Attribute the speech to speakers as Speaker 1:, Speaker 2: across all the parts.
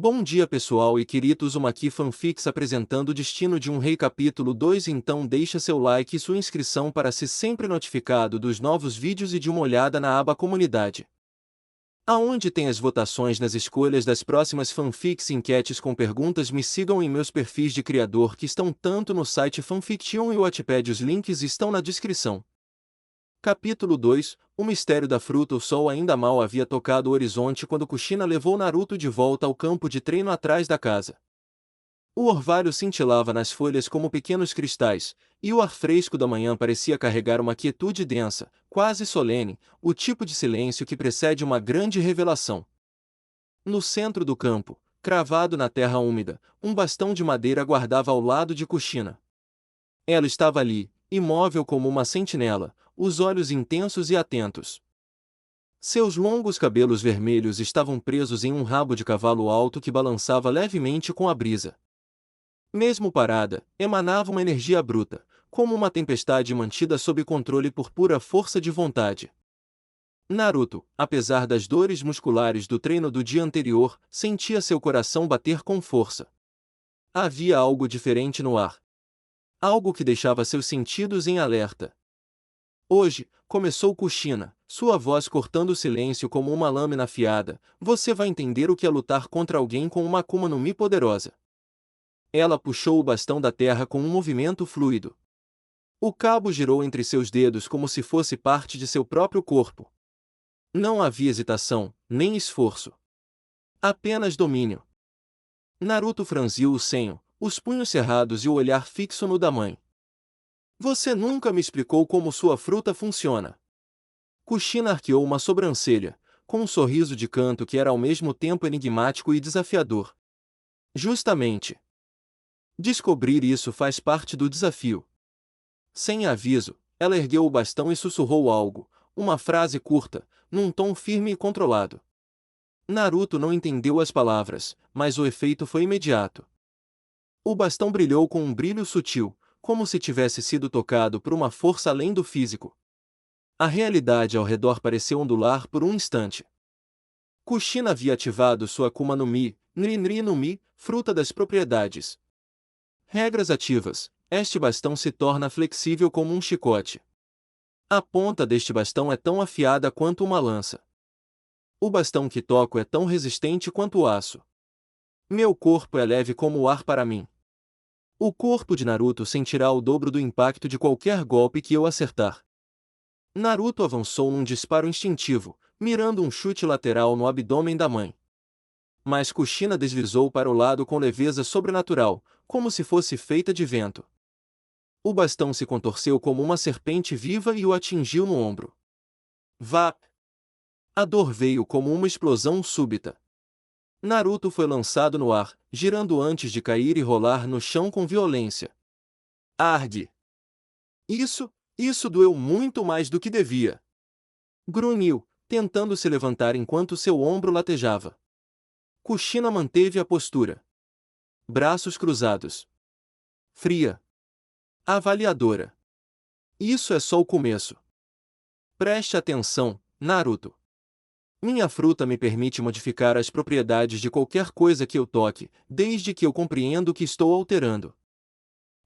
Speaker 1: Bom dia pessoal e queridos, uma aqui fanfics apresentando o destino de um rei capítulo 2. Então deixa seu like e sua inscrição para ser sempre notificado dos novos vídeos e de uma olhada na aba comunidade, aonde tem as votações nas escolhas das próximas fanfics e enquetes com perguntas. Me sigam em meus perfis de criador que estão tanto no site Fanfiction e Wattpad, os links estão na descrição. Capítulo 2. O mistério da fruta. O sol ainda mal havia tocado o horizonte quando Kushina levou Naruto de volta ao campo de treino atrás da casa. O orvalho cintilava nas folhas como pequenos cristais, e o ar fresco da manhã parecia carregar uma quietude densa, quase solene, o tipo de silêncio que precede uma grande revelação. No centro do campo, cravado na terra úmida, um bastão de madeira guardava ao lado de Kushina. Ela estava ali, imóvel como uma sentinela, os olhos intensos e atentos. Seus longos cabelos vermelhos estavam presos em um rabo de cavalo alto que balançava levemente com a brisa. Mesmo parada, emanava uma energia bruta, como uma tempestade mantida sob controle por pura força de vontade. Naruto, apesar das dores musculares do treino do dia anterior, sentia seu coração bater com força. Havia algo diferente no ar. Algo que deixava seus sentidos em alerta. Hoje, começou Kushina, sua voz cortando o silêncio como uma lâmina afiada, você vai entender o que é lutar contra alguém com uma Akuma no Mi poderosa. Ela puxou o bastão da terra com um movimento fluido. O cabo girou entre seus dedos como se fosse parte de seu próprio corpo. Não havia hesitação, nem esforço. Apenas domínio. Naruto franziu o senho, os punhos cerrados e o olhar fixo no da mãe. Você nunca me explicou como sua fruta funciona. Kushina arqueou uma sobrancelha, com um sorriso de canto que era ao mesmo tempo enigmático e desafiador. Justamente. Descobrir isso faz parte do desafio. Sem aviso, ela ergueu o bastão e sussurrou algo, uma frase curta, num tom firme e controlado. Naruto não entendeu as palavras, mas o efeito foi imediato. O bastão brilhou com um brilho sutil, como se tivesse sido tocado por uma força além do físico. A realidade ao redor pareceu ondular por um instante. Kushina havia ativado sua Akuma no Mi, Nri no Mi, fruta das propriedades. Regras ativas. Este bastão se torna flexível como um chicote. A ponta deste bastão é tão afiada quanto uma lança. O bastão que toco é tão resistente quanto o aço. Meu corpo é leve como o ar para mim. O corpo de Naruto sentirá o dobro do impacto de qualquer golpe que eu acertar. Naruto avançou num disparo instintivo, mirando um chute lateral no abdômen da mãe. Mas Kushina deslizou para o lado com leveza sobrenatural, como se fosse feita de vento. O bastão se contorceu como uma serpente viva e o atingiu no ombro. Vá! A dor veio como uma explosão súbita. Naruto foi lançado no ar, girando antes de cair e rolar no chão com violência. Argue! Isso doeu muito mais do que devia. Grunhiu, tentando se levantar enquanto seu ombro latejava. Kushina manteve a postura. Braços cruzados. Fria. Avaliadora. Isso é só o começo. Preste atenção, Naruto. Minha fruta me permite modificar as propriedades de qualquer coisa que eu toque, desde que eu compreenda o que estou alterando.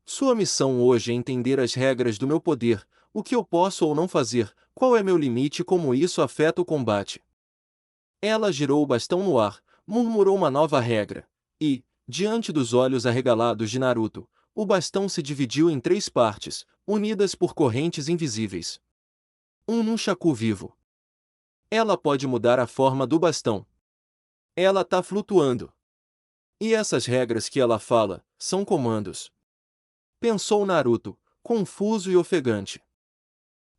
Speaker 1: Sua missão hoje é entender as regras do meu poder, o que eu posso ou não fazer, qual é meu limite e como isso afeta o combate. Ela girou o bastão no ar, murmurou uma nova regra, e, diante dos olhos arregalados de Naruto, o bastão se dividiu em 3 partes, unidas por correntes invisíveis. Um nunchaku vivo. Ela pode mudar a forma do bastão. Ela tá flutuando. E essas regras que ela fala, são comandos. Pensou Naruto, confuso e ofegante.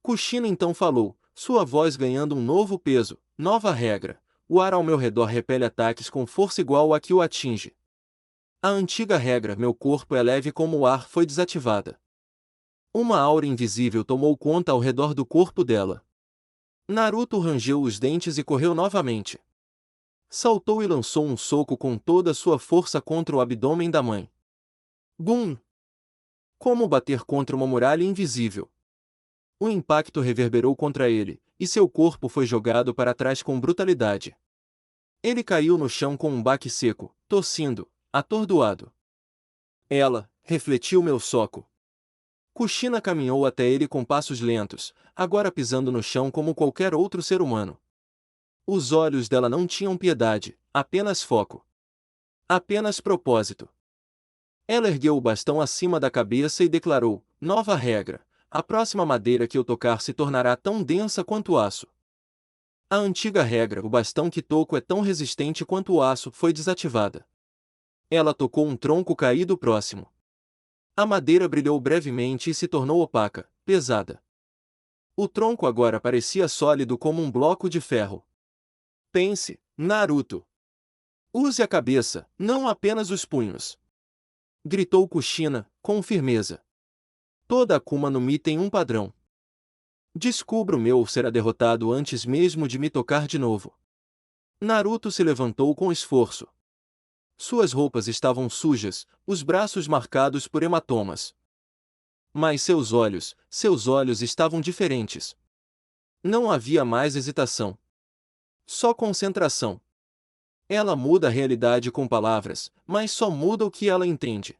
Speaker 1: Kushina então falou, sua voz ganhando um novo peso, nova regra. O ar ao meu redor repele ataques com força igual a que o atinge. A antiga regra, meu corpo é leve como o ar, foi desativada. Uma aura invisível tomou conta ao redor do corpo dela. Naruto rangeu os dentes e correu novamente. Saltou e lançou um soco com toda a sua força contra o abdômen da mãe. Bum! Como bater contra uma muralha invisível. O impacto reverberou contra ele, e seu corpo foi jogado para trás com brutalidade. Ele caiu no chão com um baque seco, tossindo, atordoado. Ela, refletiu meu soco. Kushina caminhou até ele com passos lentos, agora pisando no chão como qualquer outro ser humano. Os olhos dela não tinham piedade, apenas foco. Apenas propósito. Ela ergueu o bastão acima da cabeça e declarou: nova regra. A próxima madeira que eu tocar se tornará tão densa quanto o aço. A antiga regra, o bastão que toco é tão resistente quanto o aço, foi desativada. Ela tocou um tronco caído próximo. A madeira brilhou brevemente e se tornou opaca, pesada. O tronco agora parecia sólido como um bloco de ferro. Pense, Naruto. Use a cabeça, não apenas os punhos. Gritou Kushina, com firmeza. Toda Akuma no Mi tem um padrão. Descubra o meu ou será derrotado antes mesmo de me tocar de novo. Naruto se levantou com esforço. Suas roupas estavam sujas, os braços marcados por hematomas. Mas seus olhos estavam diferentes. Não havia mais hesitação. Só concentração. Ela muda a realidade com palavras, mas só muda o que ela entende.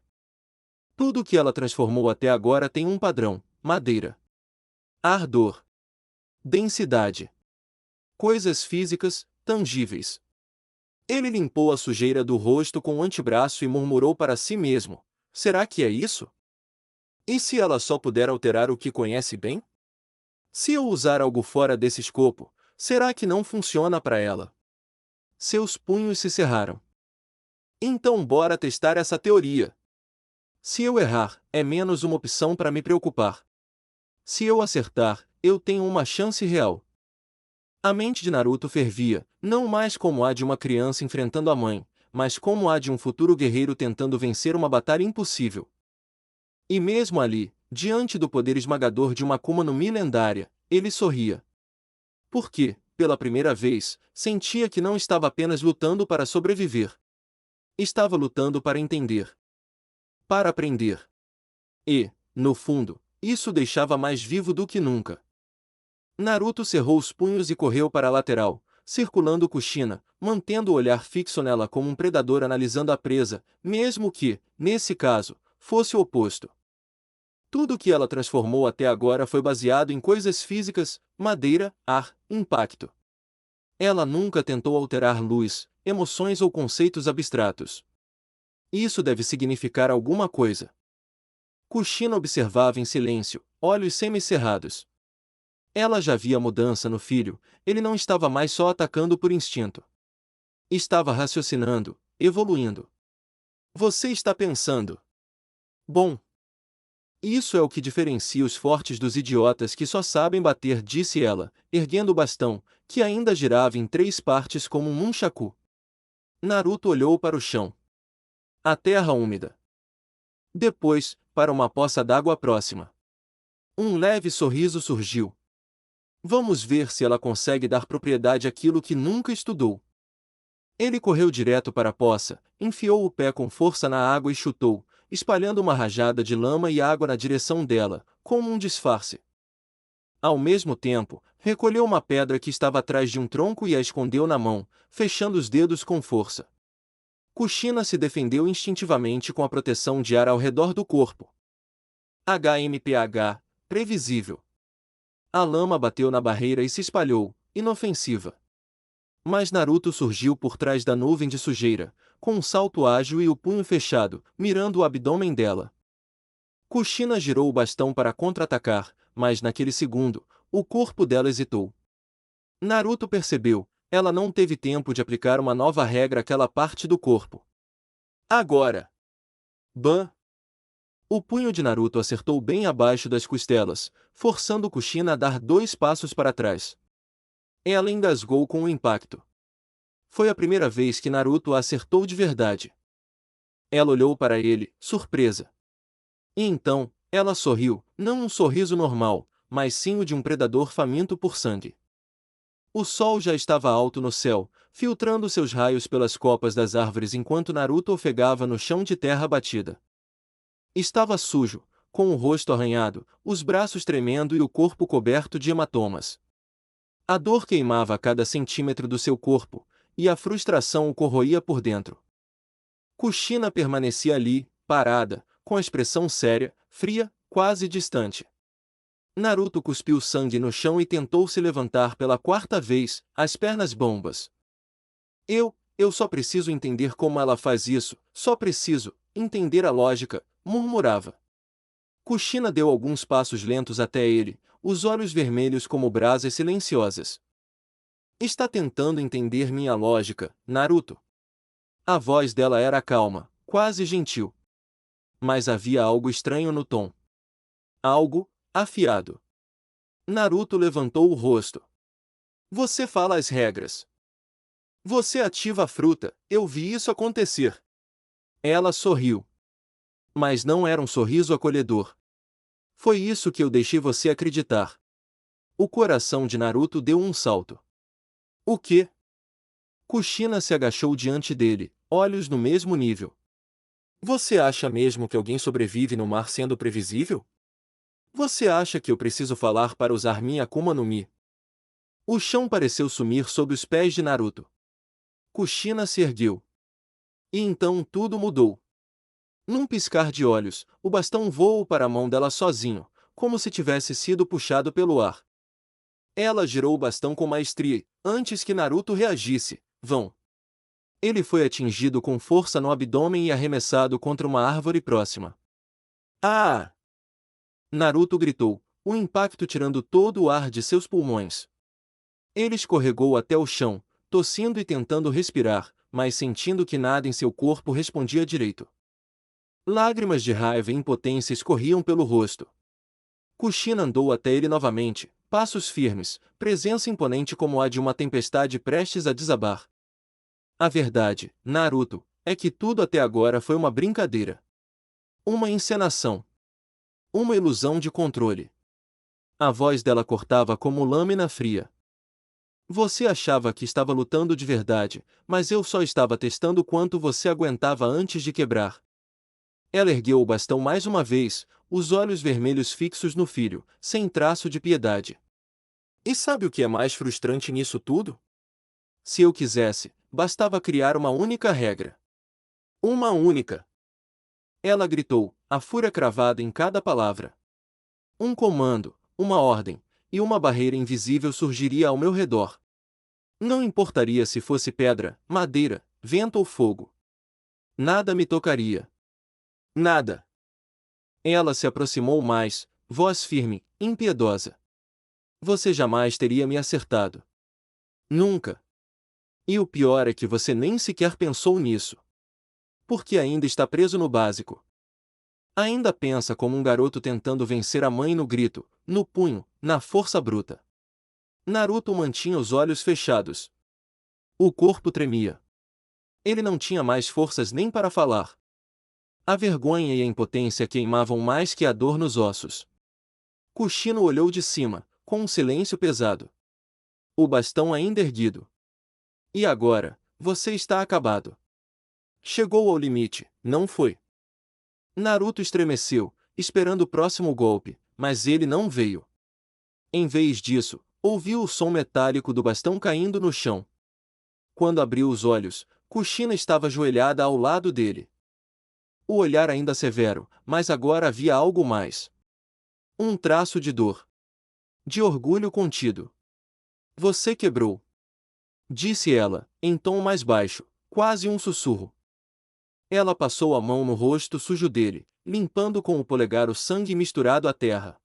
Speaker 1: Tudo o que ela transformou até agora tem um padrão: madeira, ardor, densidade. Coisas físicas, tangíveis. Ele limpou a sujeira do rosto com o antebraço e murmurou para si mesmo: será que é isso? E se ela só puder alterar o que conhece bem? Se eu usar algo fora desse escopo, será que não funciona para ela? Seus punhos se cerraram. Então bora testar essa teoria. Se eu errar, é menos uma opção para me preocupar. Se eu acertar, eu tenho uma chance real. A mente de Naruto fervia, não mais como a de uma criança enfrentando a mãe, mas como a de um futuro guerreiro tentando vencer uma batalha impossível. E mesmo ali, diante do poder esmagador de uma Akuma no Mi lendária, ele sorria. Porque, pela primeira vez, sentia que não estava apenas lutando para sobreviver. Estava lutando para entender. Para aprender. E, no fundo, isso o deixava mais vivo do que nunca. Naruto cerrou os punhos e correu para a lateral, circulando Kushina, mantendo o olhar fixo nela como um predador analisando a presa, mesmo que, nesse caso, fosse o oposto. Tudo o que ela transformou até agora foi baseado em coisas físicas: madeira, ar, impacto. Ela nunca tentou alterar luz, emoções ou conceitos abstratos. Isso deve significar alguma coisa. Kushina observava em silêncio, olhos semicerrados. Ela já via mudança no filho, ele não estava mais só atacando por instinto. Estava raciocinando, evoluindo. Você está pensando. Bom. Isso é o que diferencia os fortes dos idiotas que só sabem bater, disse ela, erguendo o bastão, que ainda girava em 3 partes como um nunchaku. Naruto olhou para o chão. A terra úmida. Depois, para uma poça d'água próxima. Um leve sorriso surgiu. Vamos ver se ela consegue dar propriedade àquilo que nunca estudou. Ele correu direto para a poça, enfiou o pé com força na água e chutou, espalhando uma rajada de lama e água na direção dela, como um disfarce. Ao mesmo tempo, recolheu uma pedra que estava atrás de um tronco e a escondeu na mão, fechando os dedos com força. Kushina se defendeu instintivamente com a proteção de ar ao redor do corpo. HMPH, previsível. A lama bateu na barreira e se espalhou, inofensiva. Mas Naruto surgiu por trás da nuvem de sujeira, com um salto ágil e o punho fechado, mirando o abdômen dela. Kushina girou o bastão para contra-atacar, mas naquele segundo, o corpo dela hesitou. Naruto percebeu, ela não teve tempo de aplicar uma nova regra àquela parte do corpo. Agora! Ban! O punho de Naruto acertou bem abaixo das costelas, forçando Kushina a dar 2 passos para trás. Ela engasgou com o impacto. Foi a primeira vez que Naruto a acertou de verdade. Ela olhou para ele, surpresa. E então, ela sorriu, não um sorriso normal, mas sim o de um predador faminto por sangue. O sol já estava alto no céu, filtrando seus raios pelas copas das árvores enquanto Naruto ofegava no chão de terra batida. Estava sujo, com o rosto arranhado, os braços tremendo e o corpo coberto de hematomas. A dor queimava a cada centímetro do seu corpo, e a frustração o corroía por dentro. Kushina permanecia ali, parada, com a expressão séria, fria, quase distante. Naruto cuspiu sangue no chão e tentou se levantar pela quarta vez, as pernas bambas. Eu só preciso entender como ela faz isso, só preciso entender a lógica, murmurava. Kushina deu alguns passos lentos até ele, os olhos vermelhos como brasas silenciosas. Está tentando entender minha lógica, Naruto. A voz dela era calma, quase gentil. Mas havia algo estranho no tom. Algo afiado. Naruto levantou o rosto. Você fala as regras. Você ativa a fruta, eu vi isso acontecer. Ela sorriu. Mas não era um sorriso acolhedor. Foi isso que eu deixei você acreditar. O coração de Naruto deu um salto. O quê? Kushina se agachou diante dele, olhos no mesmo nível. Você acha mesmo que alguém sobrevive no mar sendo previsível? Você acha que eu preciso falar para usar minha Akuma no Mi? O chão pareceu sumir sob os pés de Naruto. Kushina se ergueu. E então tudo mudou. Num piscar de olhos, o bastão voou para a mão dela sozinho, como se tivesse sido puxado pelo ar. Ela girou o bastão com maestria e, antes que Naruto reagisse, vão. Ele foi atingido com força no abdômen e arremessado contra uma árvore próxima. Ah! Naruto gritou, o impacto tirando todo o ar de seus pulmões. Ele escorregou até o chão, tossindo e tentando respirar, mas sentindo que nada em seu corpo respondia direito. Lágrimas de raiva e impotência escorriam pelo rosto. Kushina andou até ele novamente, passos firmes, presença imponente como a de uma tempestade prestes a desabar. A verdade, Naruto, é que tudo até agora foi uma brincadeira. Uma encenação. Uma ilusão de controle. A voz dela cortava como lâmina fria. Você achava que estava lutando de verdade, mas eu só estava testando quanto você aguentava antes de quebrar. Ela ergueu o bastão mais uma vez, os olhos vermelhos fixos no filho, sem traço de piedade. E sabe o que é mais frustrante nisso tudo? Se eu quisesse, bastava criar uma única regra. Uma única. Ela gritou, a fúria cravada em cada palavra. Um comando, uma ordem, e uma barreira invisível surgiria ao meu redor. Não importaria se fosse pedra, madeira, vento ou fogo. Nada me tocaria. Nada. Ela se aproximou mais, voz firme, impiedosa. Você jamais teria me acertado. Nunca. E o pior é que você nem sequer pensou nisso. Porque ainda está preso no básico. Ainda pensa como um garoto tentando vencer a mãe no grito, no punho, na força bruta. Naruto mantinha os olhos fechados. O corpo tremia. Ele não tinha mais forças nem para falar. A vergonha e a impotência queimavam mais que a dor nos ossos. Kushina olhou de cima, com um silêncio pesado. O bastão ainda erguido. E agora, você está acabado. Chegou ao limite, não foi? Naruto estremeceu, esperando o próximo golpe, mas ele não veio. Em vez disso, ouviu o som metálico do bastão caindo no chão. Quando abriu os olhos, Kushina estava ajoelhada ao lado dele. O olhar ainda severo, mas agora havia algo mais. Um traço de dor. De orgulho contido. Você quebrou. Disse ela, em tom mais baixo, quase um sussurro. Ela passou a mão no rosto sujo dele, limpando com o polegar o sangue misturado à terra.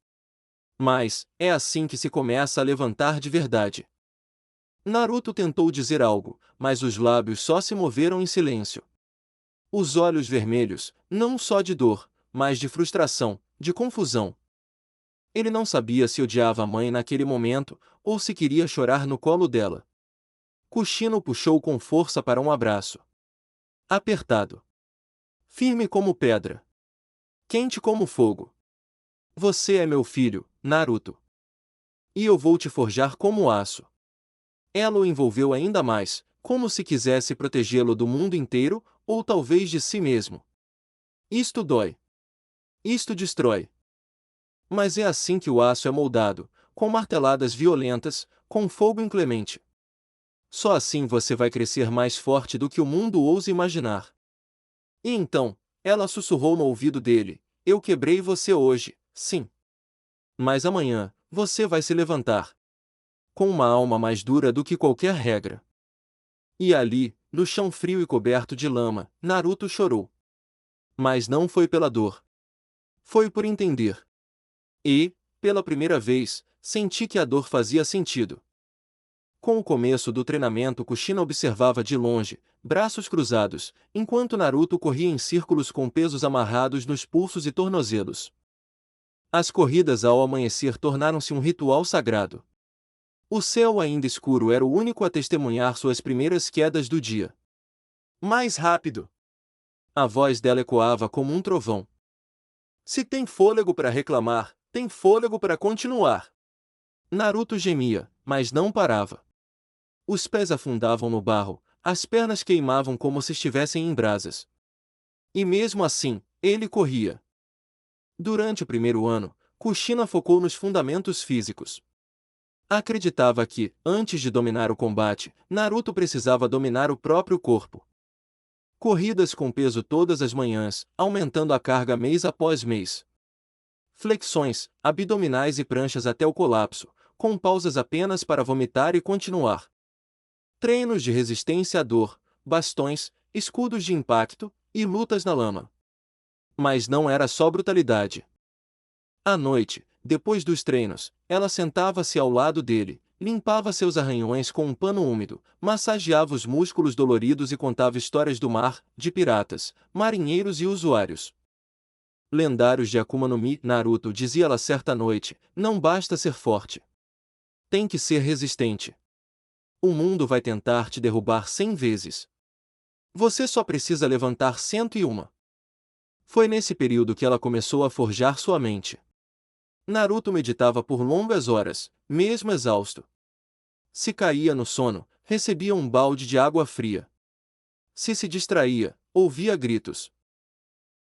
Speaker 1: Mas, é assim que se começa a levantar de verdade. Naruto tentou dizer algo, mas os lábios só se moveram em silêncio. Os olhos vermelhos, não só de dor, mas de frustração, de confusão. Ele não sabia se odiava a mãe naquele momento, ou se queria chorar no colo dela. Kushina o puxou com força para um abraço. Apertado. Firme como pedra. Quente como fogo. Você é meu filho, Naruto. E eu vou te forjar como aço. Ela o envolveu ainda mais, como se quisesse protegê-lo do mundo inteiro, ou talvez de si mesmo. Isto dói. Isto destrói. Mas é assim que o aço é moldado, com marteladas violentas, com fogo inclemente. Só assim você vai crescer mais forte do que o mundo ousa imaginar. E então, ela sussurrou no ouvido dele: eu quebrei você hoje, sim. Mas amanhã, você vai se levantar. Com uma alma mais dura do que qualquer regra. E ali, no chão frio e coberto de lama, Naruto chorou. Mas não foi pela dor. Foi por entender. E, pela primeira vez, senti que a dor fazia sentido. Com o começo do treinamento, Kushina observava de longe, braços cruzados, enquanto Naruto corria em círculos com pesos amarrados nos pulsos e tornozelos. As corridas ao amanhecer tornaram-se um ritual sagrado. O céu ainda escuro era o único a testemunhar suas primeiras quedas do dia. Mais rápido! A voz dela ecoava como um trovão. Se tem fôlego para reclamar, tem fôlego para continuar. Naruto gemia, mas não parava. Os pés afundavam no barro, as pernas queimavam como se estivessem em brasas. E mesmo assim, ele corria. Durante o primeiro ano, Kushina focou nos fundamentos físicos. Acreditava que, antes de dominar o combate, Naruto precisava dominar o próprio corpo. Corridas com peso todas as manhãs, aumentando a carga mês após mês. Flexões, abdominais e pranchas até o colapso, com pausas apenas para vomitar e continuar. Treinos de resistência à dor, bastões, escudos de impacto e lutas na lama. Mas não era só brutalidade. À noite, depois dos treinos, ela sentava-se ao lado dele, limpava seus arranhões com um pano úmido, massageava os músculos doloridos e contava histórias do mar, de piratas, marinheiros e usuários. Lendários de Akuma no Mi, Naruto, dizia ela certa noite, não basta ser forte. Tem que ser resistente. O mundo vai tentar te derrubar 100 vezes. Você só precisa levantar 101. Foi nesse período que ela começou a forjar sua mente. Naruto meditava por longas horas, mesmo exausto. Se caía no sono, recebia um balde de água fria. Se distraía, ouvia gritos.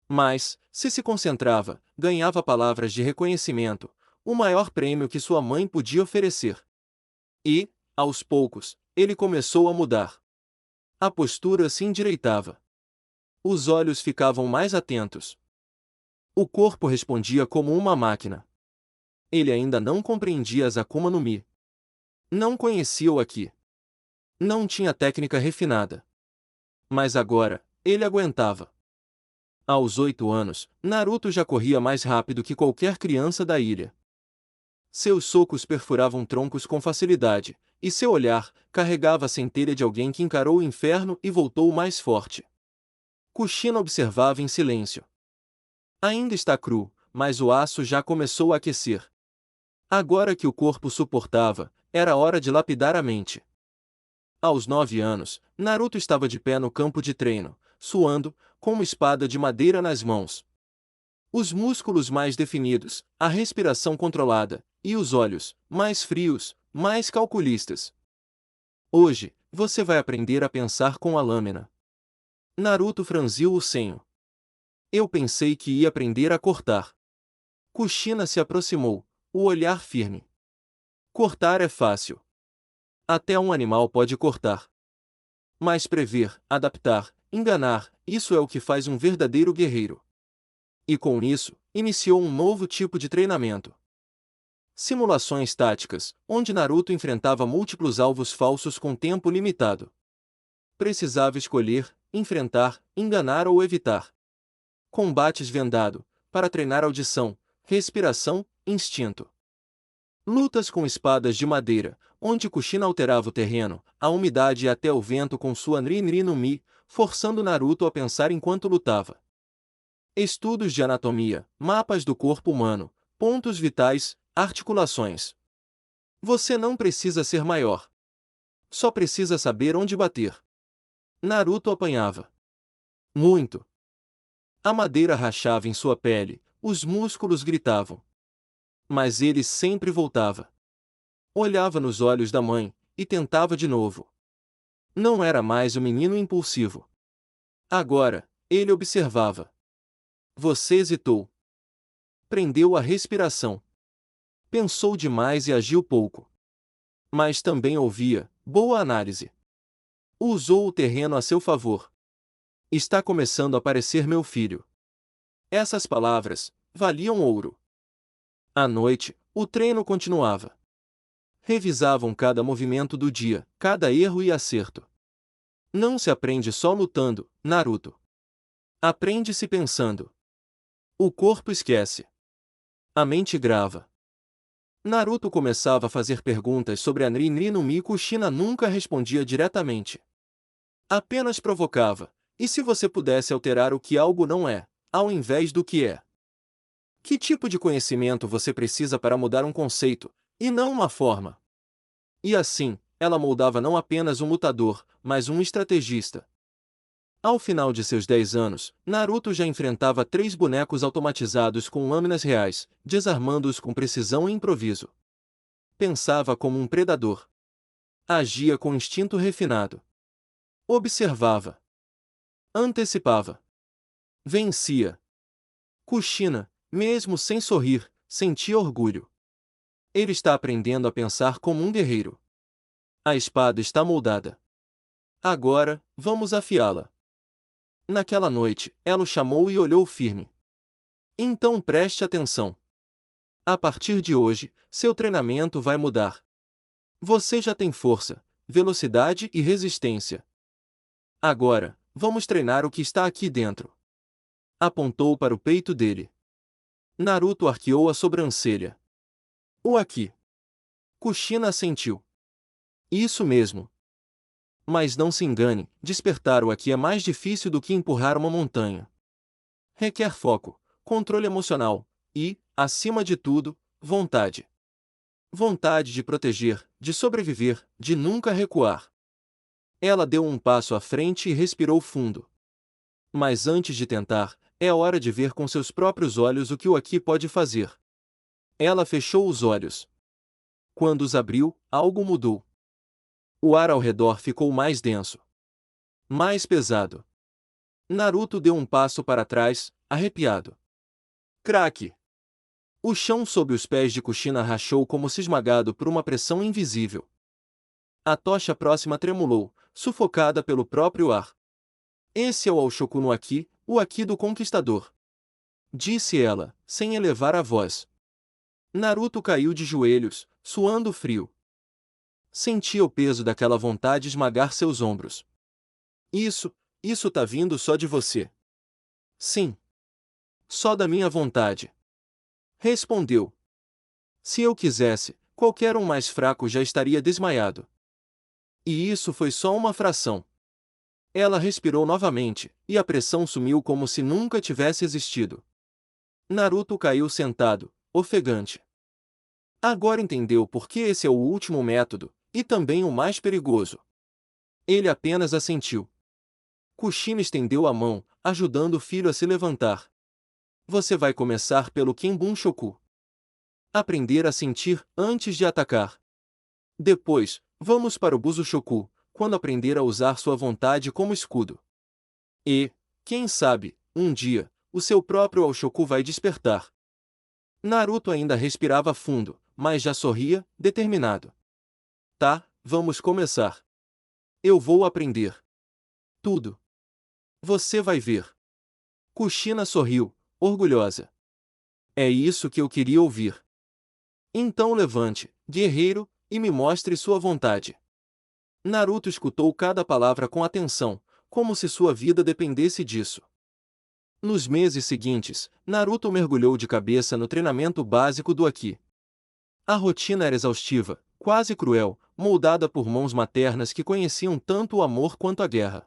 Speaker 1: Mas, se concentrava, ganhava palavras de reconhecimento, o maior prêmio que sua mãe podia oferecer. E, aos poucos, ele começou a mudar. A postura se endireitava. Os olhos ficavam mais atentos. O corpo respondia como uma máquina. Ele ainda não compreendia as Akuma no Mi. Não conhecia o Haki. Não tinha técnica refinada. Mas agora, ele aguentava. Aos 8 anos, Naruto já corria mais rápido que qualquer criança da ilha. Seus socos perfuravam troncos com facilidade, e seu olhar carregava a centelha de alguém que encarou o inferno e voltou mais forte. Kushina observava em silêncio. Ainda está cru, mas o aço já começou a aquecer. Agora que o corpo suportava, era hora de lapidar a mente. Aos 9 anos, Naruto estava de pé no campo de treino, suando, com uma espada de madeira nas mãos. Os músculos mais definidos, a respiração controlada, e os olhos, mais frios, mais calculistas. Hoje, você vai aprender a pensar com a lâmina. Naruto franziu o senho. Eu pensei que ia aprender a cortar. Kushina se aproximou, o olhar firme. Cortar é fácil. Até um animal pode cortar. Mas prever, adaptar, enganar, isso é o que faz um verdadeiro guerreiro. E com isso, iniciou um novo tipo de treinamento. Simulações táticas, onde Naruto enfrentava múltiplos alvos falsos com tempo limitado. Precisava escolher, enfrentar, enganar ou evitar. Combates vendado, para treinar audição, respiração, instinto. Lutas com espadas de madeira, onde Kushina alterava o terreno, a umidade e até o vento com sua Nri no Mi, forçando Naruto a pensar enquanto lutava. Estudos de anatomia, mapas do corpo humano, pontos vitais, articulações. Você não precisa ser maior. Só precisa saber onde bater. Naruto apanhava. Muito. A madeira rachava em sua pele, os músculos gritavam. Mas ele sempre voltava. Olhava nos olhos da mãe, e tentava de novo. Não era mais o menino impulsivo. Agora, ele observava. Você hesitou. Prendeu a respiração. Pensou demais e agiu pouco. Mas também ouvia, boa análise. Usou o terreno a seu favor. Está começando a parecer meu filho. Essas palavras valiam ouro. À noite, o treino continuava. Revisavam cada movimento do dia, cada erro e acerto. Não se aprende só lutando, Naruto. Aprende-se pensando. O corpo esquece. A mente grava. Naruto começava a fazer perguntas sobre a Nri no Mi. Kushina nunca respondia diretamente. Apenas provocava. E se você pudesse alterar o que algo não é, ao invés do que é? Que tipo de conhecimento você precisa para mudar um conceito, e não uma forma? E assim, ela moldava não apenas um lutador, mas um estrategista. Ao final de seus 10 anos, Naruto já enfrentava 3 bonecos automatizados com lâminas reais, desarmando-os com precisão e improviso. Pensava como um predador. Agia com instinto refinado. Observava. Antecipava. Vencia. Kushina, mesmo sem sorrir, sentia orgulho. Ele está aprendendo a pensar como um guerreiro. A espada está moldada. Agora, vamos afiá-la. Naquela noite, ela o chamou e olhou firme. Então preste atenção. A partir de hoje, seu treinamento vai mudar. Você já tem força, velocidade e resistência. Agora, vamos treinar o que está aqui dentro. Apontou para o peito dele. Naruto arqueou a sobrancelha. O aqui. Kushina assentiu. Isso mesmo. Mas não se engane, despertar o aqui é mais difícil do que empurrar uma montanha. Requer foco, controle emocional e, acima de tudo, vontade. Vontade de proteger, de sobreviver, de nunca recuar. Ela deu um passo à frente e respirou fundo. Mas antes de tentar, é hora de ver com seus próprios olhos o que o aqui pode fazer. Ela fechou os olhos. Quando os abriu, algo mudou. O ar ao redor ficou mais denso. Mais pesado. Naruto deu um passo para trás, arrepiado. Craque! O chão sob os pés de Kushina rachou como se esmagado por uma pressão invisível. A tocha próxima tremulou, sufocada pelo próprio ar. Esse é o Oshoku no Aki, o Aki do Conquistador. Disse ela, sem elevar a voz. Naruto caiu de joelhos, suando frio. Sentia o peso daquela vontade esmagar seus ombros. Isso tá vindo só de você. Sim. Só da minha vontade. Respondeu. Se eu quisesse, qualquer um mais fraco já estaria desmaiado. E isso foi só uma fração. Ela respirou novamente, e a pressão sumiu como se nunca tivesse existido. Naruto caiu sentado, ofegante. Agora entendeu por que esse é o último método, e também o mais perigoso. Ele apenas assentiu. Kushina estendeu a mão, ajudando o filho a se levantar. Você vai começar pelo Kenbun Shoku. Aprender a sentir antes de atacar. Depois, vamos para o Buzu Shoku, quando aprender a usar sua vontade como escudo. E, quem sabe, um dia, o seu próprio Oshoku vai despertar. Naruto ainda respirava fundo, mas já sorria, determinado. Tá, vamos começar. Eu vou aprender. Tudo. Você vai ver. Kushina sorriu, orgulhosa. É isso que eu queria ouvir. Então levante, guerreiro, e me mostre sua vontade. Naruto escutou cada palavra com atenção, como se sua vida dependesse disso. Nos meses seguintes, Naruto mergulhou de cabeça no treinamento básico do Aki. A rotina era exaustiva, quase cruel, moldada por mãos maternas que conheciam tanto o amor quanto a guerra.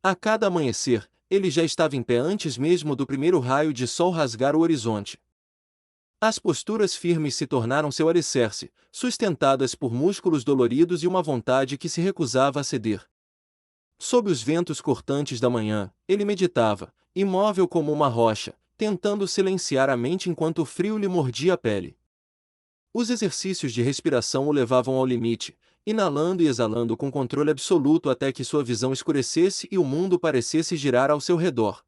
Speaker 1: A cada amanhecer, ele já estava em pé antes mesmo do primeiro raio de sol rasgar o horizonte. As posturas firmes se tornaram seu alicerce, sustentadas por músculos doloridos e uma vontade que se recusava a ceder. Sob os ventos cortantes da manhã, ele meditava, imóvel como uma rocha, tentando silenciar a mente enquanto o frio lhe mordia a pele. Os exercícios de respiração o levavam ao limite, inalando e exalando com controle absoluto até que sua visão escurecesse e o mundo parecesse girar ao seu redor.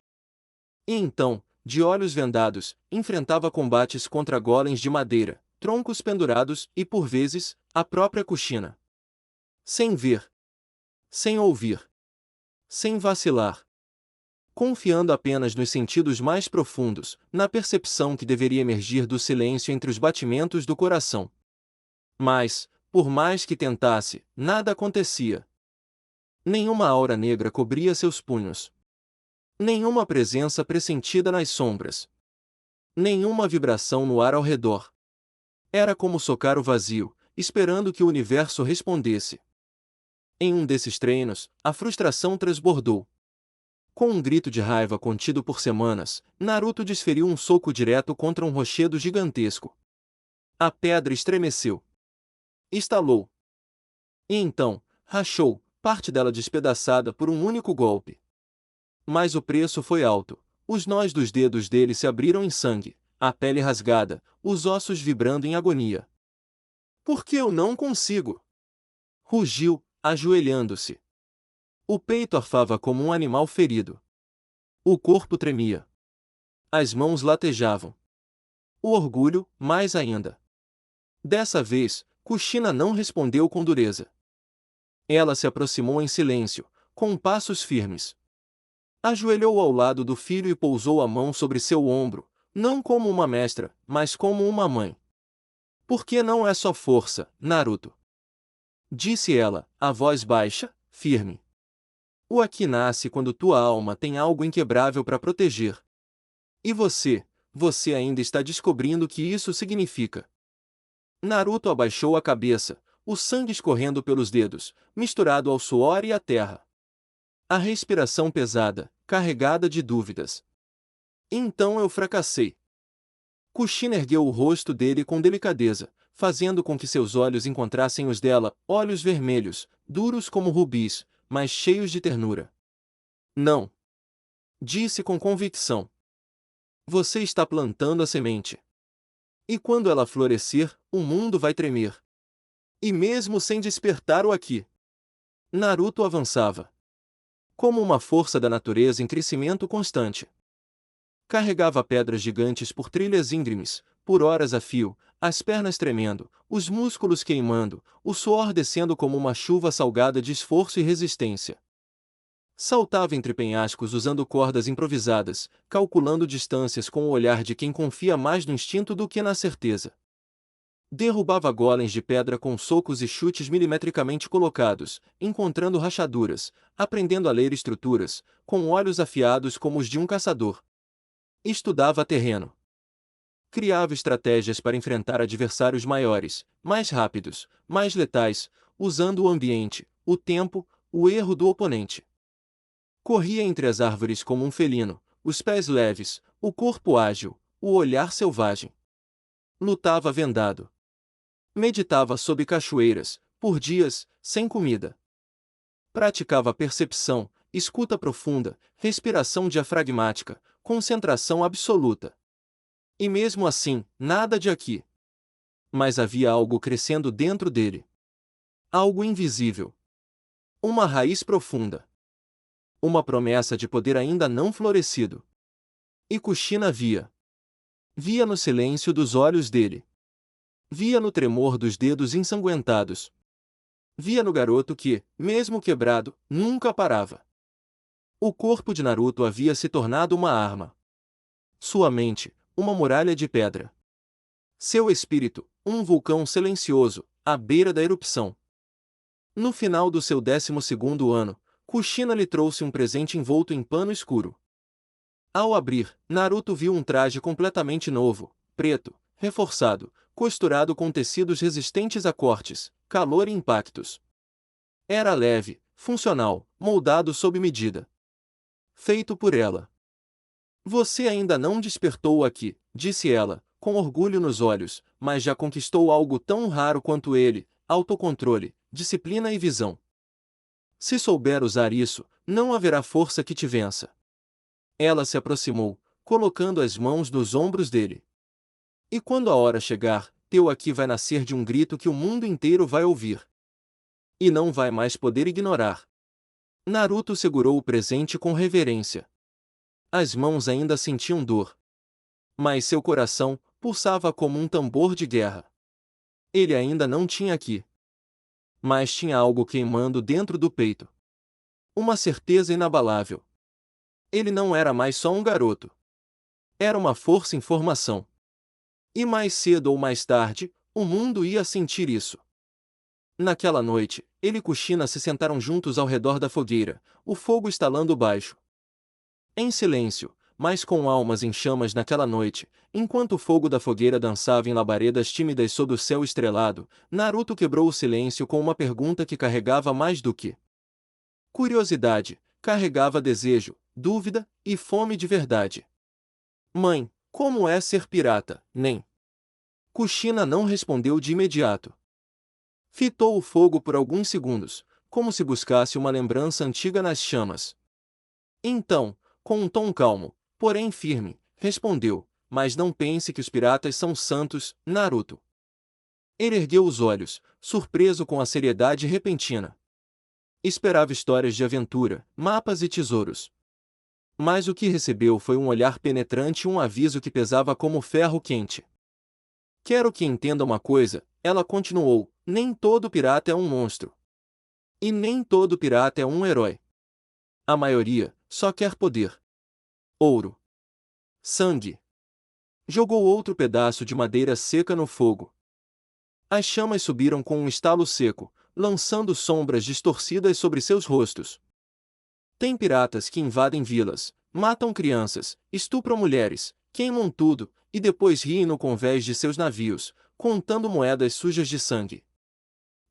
Speaker 1: E então, de olhos vendados, enfrentava combates contra golems de madeira, troncos pendurados e, por vezes, a própria Kushina. Sem ver. sem ouvir, sem vacilar, confiando apenas nos sentidos mais profundos, na percepção que deveria emergir do silêncio entre os batimentos do coração. Mas, por mais que tentasse, nada acontecia. Nenhuma aura negra cobria seus punhos. Nenhuma presença pressentida nas sombras. Nenhuma vibração no ar ao redor. Era como socar o vazio, esperando que o universo respondesse. Em um desses treinos, a frustração transbordou. Com um grito de raiva contido por semanas, Naruto desferiu um soco direto contra um rochedo gigantesco. A pedra estremeceu. Estalou. E então, rachou, parte dela despedaçada por um único golpe. Mas o preço foi alto. Os nós dos dedos dele se abriram em sangue, a pele rasgada, os ossos vibrando em agonia. Por que eu não consigo? Rugiu, ajoelhando-se. O peito arfava como um animal ferido. O corpo tremia. As mãos latejavam. O orgulho, mais ainda. Dessa vez, Kushina não respondeu com dureza. Ela se aproximou em silêncio, com passos firmes. Ajoelhou ao lado do filho e pousou a mão sobre seu ombro, não como uma mestra, mas como uma mãe. Por que não é só força, Naruto? Disse ela, a voz baixa, firme. O Aki nasce quando tua alma tem algo inquebrável para proteger. E você ainda está descobrindo o que isso significa. Naruto abaixou a cabeça, o sangue escorrendo pelos dedos, misturado ao suor e à terra. A respiração pesada, carregada de dúvidas. Então eu fracassei. Kushina ergueu o rosto dele com delicadeza, fazendo com que seus olhos encontrassem os dela, olhos vermelhos, duros como rubis, mas cheios de ternura. Não. Disse com convicção. Você está plantando a semente. E quando ela florescer, o mundo vai tremer. E mesmo sem despertar o Aki, Naruto avançava. Como uma força da natureza em crescimento constante. Carregava pedras gigantes por trilhas íngremes, por horas a fio, as pernas tremendo, os músculos queimando, o suor descendo como uma chuva salgada de esforço e resistência. Saltava entre penhascos usando cordas improvisadas, calculando distâncias com o olhar de quem confia mais no instinto do que na certeza. Derrubava golems de pedra com socos e chutes milimetricamente colocados, encontrando rachaduras, aprendendo a ler estruturas, com olhos afiados como os de um caçador. Estudava terreno. Criava estratégias para enfrentar adversários maiores, mais rápidos, mais letais, usando o ambiente, o tempo, o erro do oponente. Corria entre as árvores como um felino, os pés leves, o corpo ágil, o olhar selvagem. Lutava vendado. Meditava sob cachoeiras, por dias, sem comida. Praticava percepção, escuta profunda, respiração diafragmática, concentração absoluta. E mesmo assim, nada de Aki. Mas havia algo crescendo dentro dele. Algo invisível. Uma raiz profunda. Uma promessa de poder ainda não florescido. E Kushina via. Via no silêncio dos olhos dele. Via no tremor dos dedos ensanguentados. Via no garoto que, mesmo quebrado, nunca parava. O corpo de Naruto havia se tornado uma arma. Sua mente, uma muralha de pedra. Seu espírito, um vulcão silencioso, à beira da erupção. No final do seu 12º ano, Kushina lhe trouxe um presente envolto em pano escuro. Ao abrir, Naruto viu um traje completamente novo, preto, reforçado, costurado com tecidos resistentes a cortes, calor e impactos. Era leve, funcional, moldado sob medida. Feito por ela. Você ainda não despertou aqui, disse ela, com orgulho nos olhos, mas já conquistou algo tão raro quanto ele, autocontrole, disciplina e visão. Se souber usar isso, não haverá força que te vença. Ela se aproximou, colocando as mãos nos ombros dele. E quando a hora chegar, teu Aki vai nascer de um grito que o mundo inteiro vai ouvir. E não vai mais poder ignorar. Naruto segurou o presente com reverência. As mãos ainda sentiam dor. Mas seu coração pulsava como um tambor de guerra. Ele ainda não tinha Aki. Mas tinha algo queimando dentro do peito. Uma certeza inabalável. Ele não era mais só um garoto. Era uma força em formação. E mais cedo ou mais tarde, o mundo ia sentir isso. Naquela noite, ele e Kushina se sentaram juntos ao redor da fogueira, o fogo estalando baixo. Em silêncio, mas com almas em chamas naquela noite, enquanto o fogo da fogueira dançava em labaredas tímidas sob o céu estrelado, Naruto quebrou o silêncio com uma pergunta que carregava mais do que curiosidade, carregava desejo, dúvida e fome de verdade. Mãe, como é ser pirata, nem? Kushina não respondeu de imediato. Fitou o fogo por alguns segundos, como se buscasse uma lembrança antiga nas chamas. Então, com um tom calmo, porém firme, respondeu: mas não pense que os piratas são santos, Naruto. Ele ergueu os olhos, surpreso com a seriedade repentina. Esperava histórias de aventura, mapas e tesouros. Mas o que recebeu foi um olhar penetrante e um aviso que pesava como ferro quente. Quero que entenda uma coisa, ela continuou, nem todo pirata é um monstro. E nem todo pirata é um herói. A maioria só quer poder. Ouro. Sangue. Jogou outro pedaço de madeira seca no fogo. As chamas subiram com um estalo seco, lançando sombras distorcidas sobre seus rostos. Tem piratas que invadem vilas, matam crianças, estupram mulheres, queimam tudo, e depois riem no convés de seus navios, contando moedas sujas de sangue.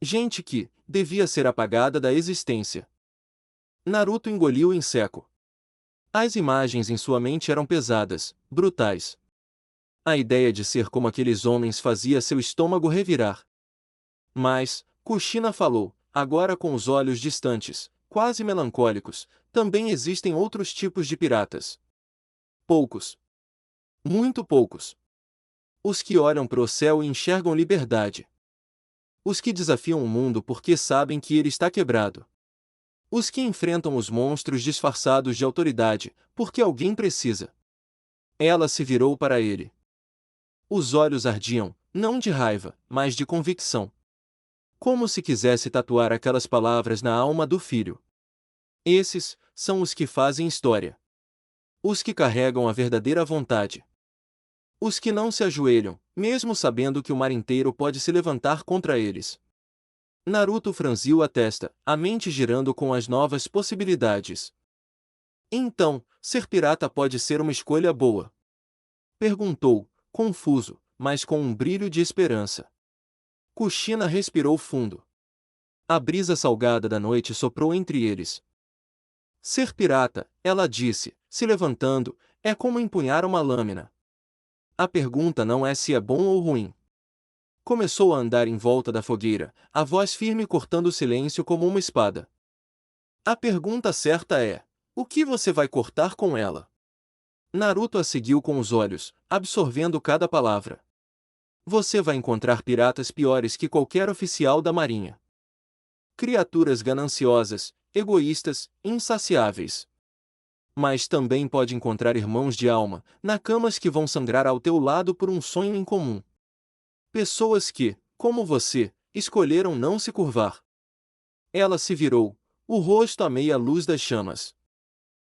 Speaker 1: Gente que devia ser apagada da existência. Naruto engoliu em seco. As imagens em sua mente eram pesadas, brutais. A ideia de ser como aqueles homens fazia seu estômago revirar. Mas, Kushina falou, agora com os olhos distantes, quase melancólicos, também existem outros tipos de piratas. Poucos. Muito poucos. Os que olham para o céu e enxergam liberdade. Os que desafiam o mundo porque sabem que ele está quebrado. Os que enfrentam os monstros disfarçados de autoridade, porque alguém precisa. Ela se virou para ele. Os olhos ardiam, não de raiva, mas de convicção. Como se quisesse tatuar aquelas palavras na alma do filho. Esses são os que fazem história. Os que carregam a verdadeira vontade. Os que não se ajoelham, mesmo sabendo que o mar inteiro pode se levantar contra eles. Naruto franziu a testa, a mente girando com as novas possibilidades. Então, ser pirata pode ser uma escolha boa? Perguntou, confuso, mas com um brilho de esperança. Kushina respirou fundo. A brisa salgada da noite soprou entre eles. Ser pirata, ela disse, se levantando, é como empunhar uma lâmina. A pergunta não é se é bom ou ruim. Começou a andar em volta da fogueira, a voz firme cortando o silêncio como uma espada. A pergunta certa é: o que você vai cortar com ela? Naruto a seguiu com os olhos, absorvendo cada palavra. Você vai encontrar piratas piores que qualquer oficial da marinha. Criaturas gananciosas, egoístas, insaciáveis. Mas também pode encontrar irmãos de alma, nakamas que vão sangrar ao teu lado por um sonho em comum. Pessoas que, como você, escolheram não se curvar. Ela se virou, o rosto à meia luz das chamas.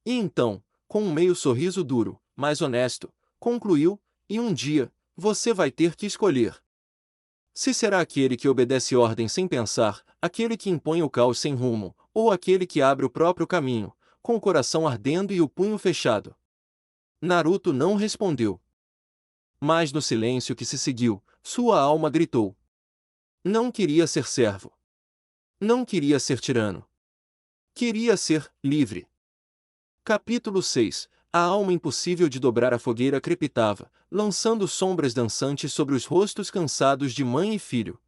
Speaker 1: E então, com um meio sorriso duro, mas honesto, concluiu, e um dia, você vai ter que escolher. Se será aquele que obedece ordem sem pensar, aquele que impõe o caos sem rumo, ou aquele que abre o próprio caminho, com o coração ardendo e o punho fechado. Naruto não respondeu. Mas no silêncio que se seguiu, sua alma gritou. Não queria ser servo. Não queria ser tirano. Queria ser livre. Capítulo 6. A alma impossível de dobrar a fogueira crepitava, lançando sombras dançantes sobre os rostos cansados de mãe e filho.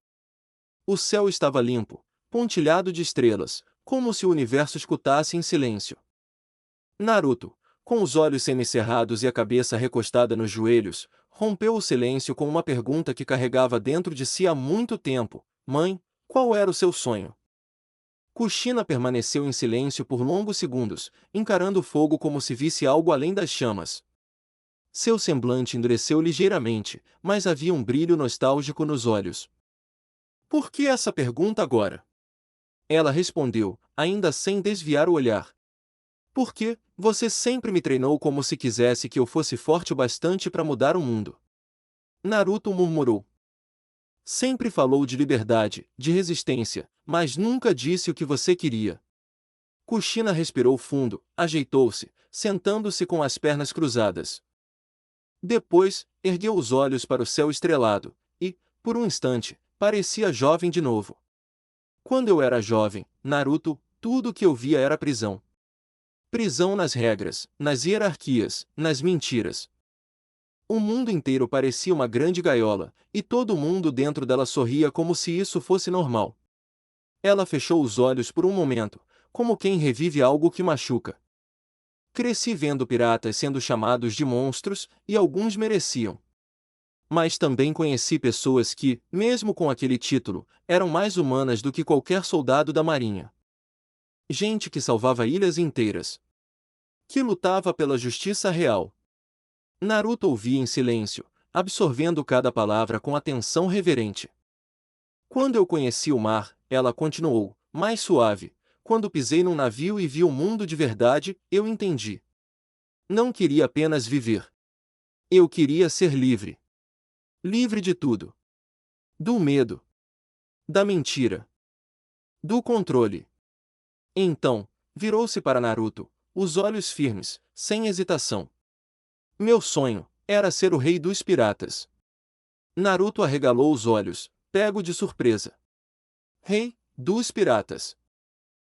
Speaker 1: O céu estava limpo, pontilhado de estrelas, como se o universo escutasse em silêncio. Naruto, com os olhos semicerrados e a cabeça recostada nos joelhos, rompeu o silêncio com uma pergunta que carregava dentro de si há muito tempo: Mãe, qual era o seu sonho? Kushina permaneceu em silêncio por longos segundos, encarando o fogo como se visse algo além das chamas. Seu semblante endureceu ligeiramente, mas havia um brilho nostálgico nos olhos. Por que essa pergunta agora? Ela respondeu, ainda sem desviar o olhar. Porque você sempre me treinou como se quisesse que eu fosse forte o bastante para mudar o mundo. Naruto murmurou. Sempre falou de liberdade, de resistência, mas nunca disse o que você queria. Kushina respirou fundo, ajeitou-se, sentando-se com as pernas cruzadas. Depois, ergueu os olhos para o céu estrelado, e, por um instante, parecia jovem de novo. Quando eu era jovem, Naruto, tudo o que eu via era prisão. Prisão nas regras, nas hierarquias, nas mentiras. O mundo inteiro parecia uma grande gaiola, e todo mundo dentro dela sorria como se isso fosse normal. Ela fechou os olhos por um momento, como quem revive algo que machuca. Cresci vendo piratas sendo chamados de monstros, e alguns mereciam. Mas também conheci pessoas que, mesmo com aquele título, eram mais humanas do que qualquer soldado da marinha. Gente que salvava ilhas inteiras. Que lutava pela justiça real. Naruto ouvia em silêncio, absorvendo cada palavra com atenção reverente. Quando eu conheci o mar, ela continuou, mais suave. Quando pisei num navio e vi o mundo de verdade, eu entendi. Não queria apenas viver. Eu queria ser livre. Livre de tudo. Do medo. Da mentira. Do controle. Então, virou-se para Naruto, os olhos firmes, sem hesitação. Meu sonho era ser o rei dos piratas. Naruto arregalou os olhos, pego de surpresa. Rei dos piratas.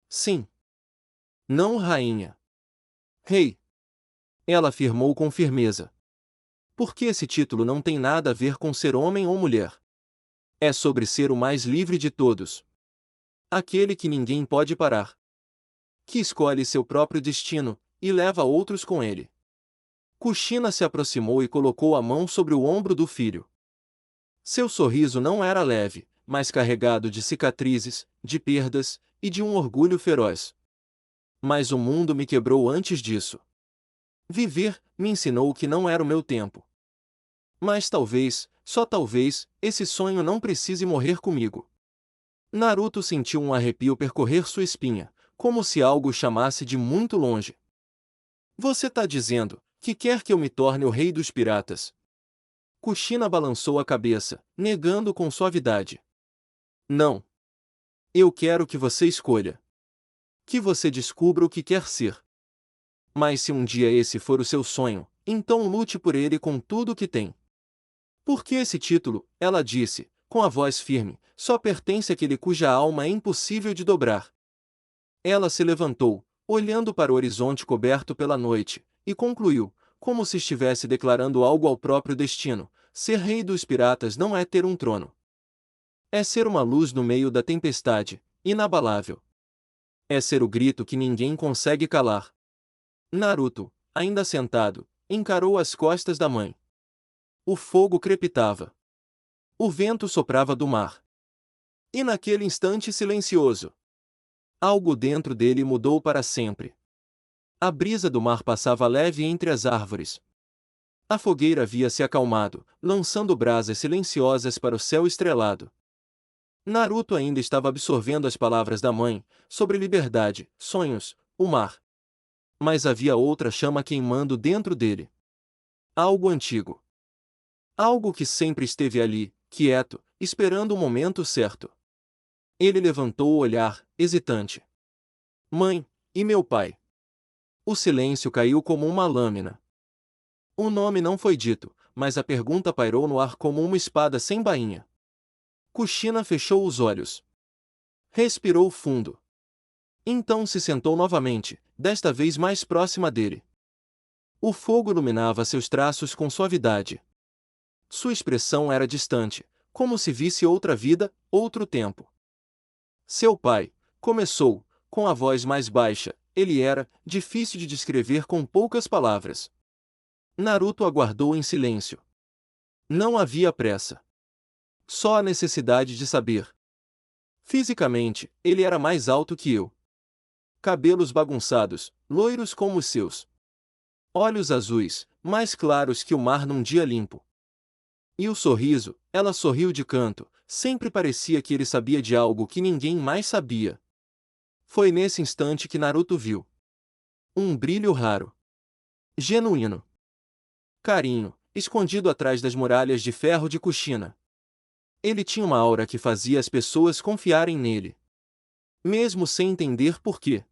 Speaker 1: Sim. Não rainha. Rei. Ela afirmou com firmeza. Porque esse título não tem nada a ver com ser homem ou mulher. É sobre ser o mais livre de todos. Aquele que ninguém pode parar. Que escolhe seu próprio destino, e leva outros com ele. Kushina se aproximou e colocou a mão sobre o ombro do filho. Seu sorriso não era leve, mas carregado de cicatrizes, de perdas, e de um orgulho feroz. Mas o mundo me quebrou antes disso. Viver, me ensinou que não era o meu tempo. Mas talvez, só talvez, esse sonho não precise morrer comigo. Naruto sentiu um arrepio percorrer sua espinha, como se algo o chamasse de muito longe. Você tá dizendo que quer que eu me torne o rei dos piratas? Kushina balançou a cabeça, negando com suavidade. Não. Eu quero que você escolha. Que você descubra o que quer ser. Mas se um dia esse for o seu sonho, então lute por ele com tudo o que tem. Porque esse título, ela disse, com a voz firme, só pertence àquele cuja alma é impossível de dobrar. Ela se levantou, olhando para o horizonte coberto pela noite, e concluiu, como se estivesse declarando algo ao próprio destino: ser rei dos piratas não é ter um trono. É ser uma luz no meio da tempestade, inabalável. É ser o grito que ninguém consegue calar. Naruto, ainda sentado, encarou as costas da mãe. O fogo crepitava. O vento soprava do mar. E naquele instante silencioso, algo dentro dele mudou para sempre. A brisa do mar passava leve entre as árvores. A fogueira havia se acalmado, lançando brasas silenciosas para o céu estrelado. Naruto ainda estava absorvendo as palavras da mãe, sobre liberdade, sonhos, o mar. Mas havia outra chama queimando dentro dele. Algo antigo. Algo que sempre esteve ali, quieto, esperando o momento certo. Ele levantou o olhar, hesitante. Mãe, e meu pai? O silêncio caiu como uma lâmina. O nome não foi dito, mas a pergunta pairou no ar como uma espada sem bainha. Kushina fechou os olhos. Respirou fundo. Então se sentou novamente, desta vez mais próxima dele. O fogo iluminava seus traços com suavidade. Sua expressão era distante, como se visse outra vida, outro tempo. Seu pai, começou, com a voz mais baixa, ele era difícil de descrever com poucas palavras. Naruto aguardou em silêncio. Não havia pressa. Só a necessidade de saber. Fisicamente, ele era mais alto que eu. Cabelos bagunçados, loiros como os seus. Olhos azuis, mais claros que o mar num dia limpo. E o sorriso, ela sorriu de canto, sempre parecia que ele sabia de algo que ninguém mais sabia. Foi nesse instante que Naruto viu um brilho raro, genuíno, carinho, escondido atrás das muralhas de ferro de Kushina. Ele tinha uma aura que fazia as pessoas confiarem nele, mesmo sem entender por quê.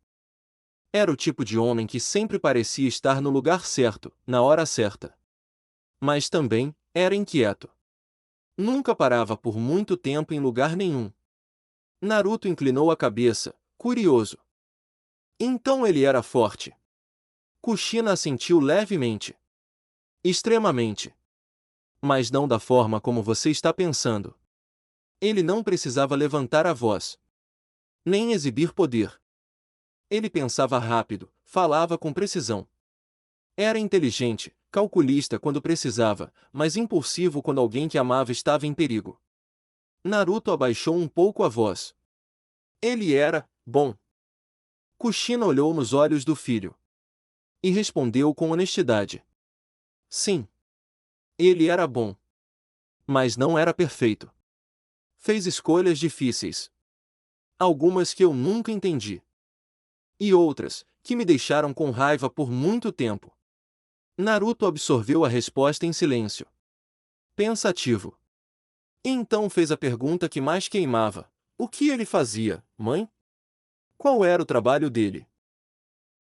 Speaker 1: Era o tipo de homem que sempre parecia estar no lugar certo, na hora certa. Mas também era inquieto. Nunca parava por muito tempo em lugar nenhum. Naruto inclinou a cabeça, curioso. Então ele era forte. Kushina assentiu levemente. Extremamente. Mas não da forma como você está pensando. Ele não precisava levantar a voz, nem exibir poder. Ele pensava rápido, falava com precisão. Era inteligente, calculista quando precisava, mas impulsivo quando alguém que amava estava em perigo. Naruto abaixou um pouco a voz. Ele era bom. Kushina olhou nos olhos do filho e respondeu com honestidade. Sim. Ele era bom. Mas não era perfeito. Fez escolhas difíceis. Algumas que eu nunca entendi. E outras, que me deixaram com raiva por muito tempo. Naruto absorveu a resposta em silêncio, pensativo. Então fez a pergunta que mais queimava. O que ele fazia, mãe? Qual era o trabalho dele?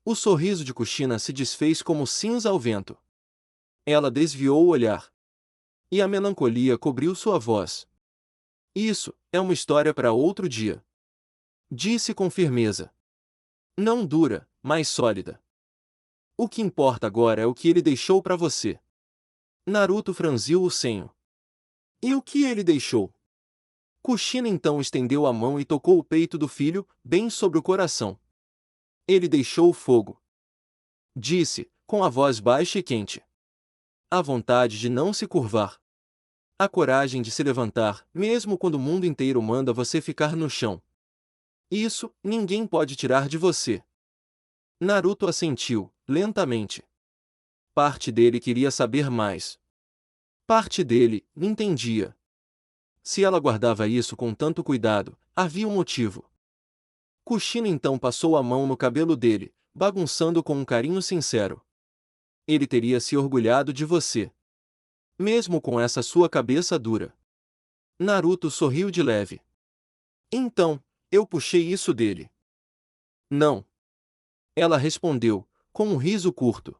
Speaker 1: O sorriso de Kushina se desfez como cinza ao vento. Ela desviou o olhar. E a melancolia cobriu sua voz. Isso é uma história para outro dia. Disse com firmeza. Não dura, mas sólida. O que importa agora é o que ele deixou para você. Naruto franziu o senho. E o que ele deixou? Kushina então estendeu a mão e tocou o peito do filho, bem sobre o coração. Ele deixou o fogo. Disse, com a voz baixa e quente. A vontade de não se curvar. A coragem de se levantar, mesmo quando o mundo inteiro manda você ficar no chão. Isso, ninguém pode tirar de você. Naruto assentiu, lentamente. Parte dele queria saber mais. Parte dele entendia. Se ela guardava isso com tanto cuidado, havia um motivo. Kushina então passou a mão no cabelo dele, bagunçando com um carinho sincero. Ele teria se orgulhado de você. Mesmo com essa sua cabeça dura. Naruto sorriu de leve. Então, eu puxei isso dele. Não. Ela respondeu, com um riso curto.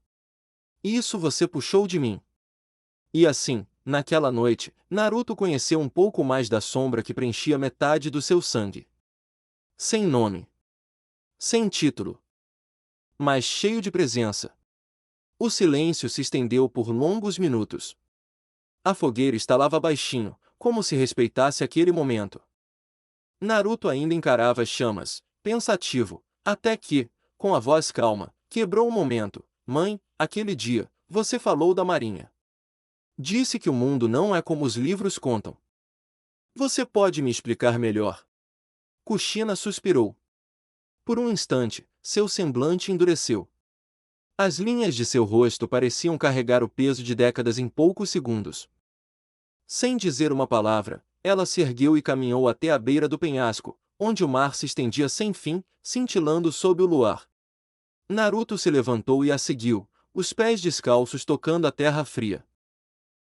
Speaker 1: Isso você puxou de mim. E assim, naquela noite, Naruto conheceu um pouco mais da sombra que preenchia metade do seu sangue. Sem nome. Sem título. Mas cheio de presença. O silêncio se estendeu por longos minutos. A fogueira estalava baixinho, como se respeitasse aquele momento. Naruto ainda encarava as chamas, pensativo, até que, com a voz calma, quebrou o momento. Mãe, aquele dia, você falou da marinha. Disse que o mundo não é como os livros contam. Você pode me explicar melhor? Kushina suspirou. Por um instante, seu semblante endureceu. As linhas de seu rosto pareciam carregar o peso de décadas em poucos segundos. Sem dizer uma palavra, ela se ergueu e caminhou até a beira do penhasco, onde o mar se estendia sem fim, cintilando sob o luar. Naruto se levantou e a seguiu, os pés descalços tocando a terra fria.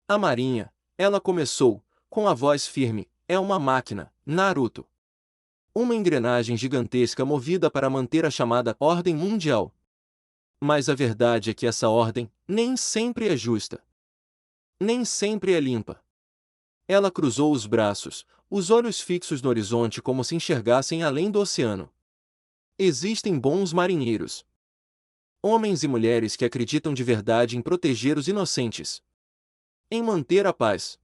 Speaker 1: A marinha, ela começou, com a voz firme, é uma máquina, Naruto. Uma engrenagem gigantesca movida para manter a chamada ordem mundial. Mas a verdade é que essa ordem nem sempre é justa. Nem sempre é limpa. Ela cruzou os braços, os olhos fixos no horizonte como se enxergassem além do oceano. Existem bons marinheiros. Homens e mulheres que acreditam de verdade em proteger os inocentes. Em manter a paz.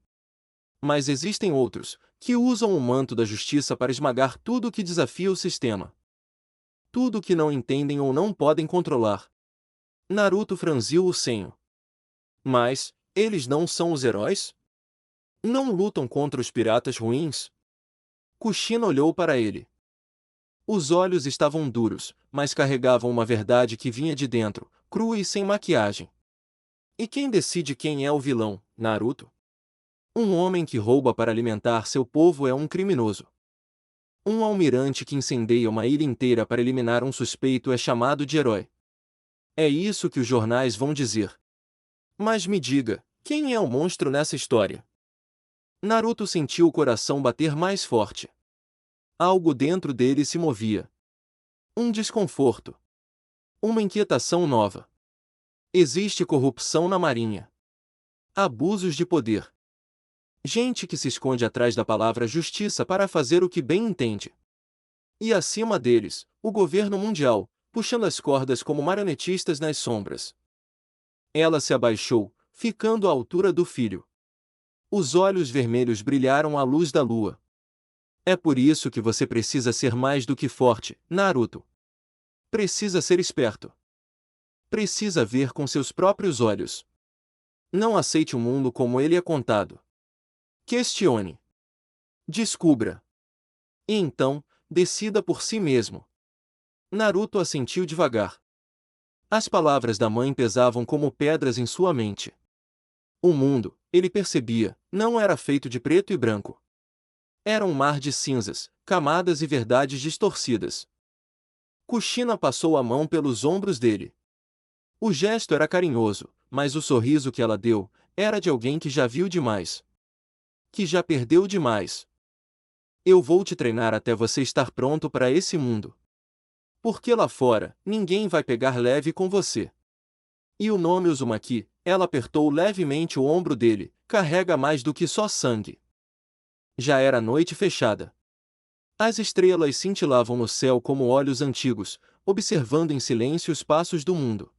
Speaker 1: Mas existem outros, que usam o manto da justiça para esmagar tudo que desafia o sistema. Tudo que não entendem ou não podem controlar. Naruto franziu o senho. Mas, eles não são os heróis? Não lutam contra os piratas ruins? Kushina olhou para ele. Os olhos estavam duros, mas carregavam uma verdade que vinha de dentro, crua e sem maquiagem. E quem decide quem é o vilão, Naruto? Um homem que rouba para alimentar seu povo é um criminoso. Um almirante que incendeia uma ilha inteira para eliminar um suspeito é chamado de herói. É isso que os jornais vão dizer. Mas me diga, quem é o monstro nessa história? Naruto sentiu o coração bater mais forte. Algo dentro dele se movia. Um desconforto. Uma inquietação nova. Existe corrupção na marinha. Abusos de poder. Gente que se esconde atrás da palavra justiça para fazer o que bem entende. E acima deles, o governo mundial, puxando as cordas como marionetistas nas sombras. Ela se abaixou, ficando à altura do filho. Os olhos vermelhos brilharam à luz da lua. É por isso que você precisa ser mais do que forte, Naruto. Precisa ser esperto. Precisa ver com seus próprios olhos. Não aceite o mundo como ele é contado. Questione. Descubra. E então, decida por si mesmo. Naruto assentiu devagar. As palavras da mãe pesavam como pedras em sua mente. O mundo, ele percebia, não era feito de preto e branco. Era um mar de cinzas, camadas e verdades distorcidas. Kushina passou a mão pelos ombros dele. O gesto era carinhoso, mas o sorriso que ela deu era de alguém que já viu demais. Que já perdeu demais. Eu vou te treinar até você estar pronto para esse mundo. Porque lá fora, ninguém vai pegar leve com você. E o nome Uzumaki, ela apertou levemente o ombro dele, carrega mais do que só sangue. Já era noite fechada. As estrelas cintilavam no céu como olhos antigos, observando em silêncio os passos do mundo.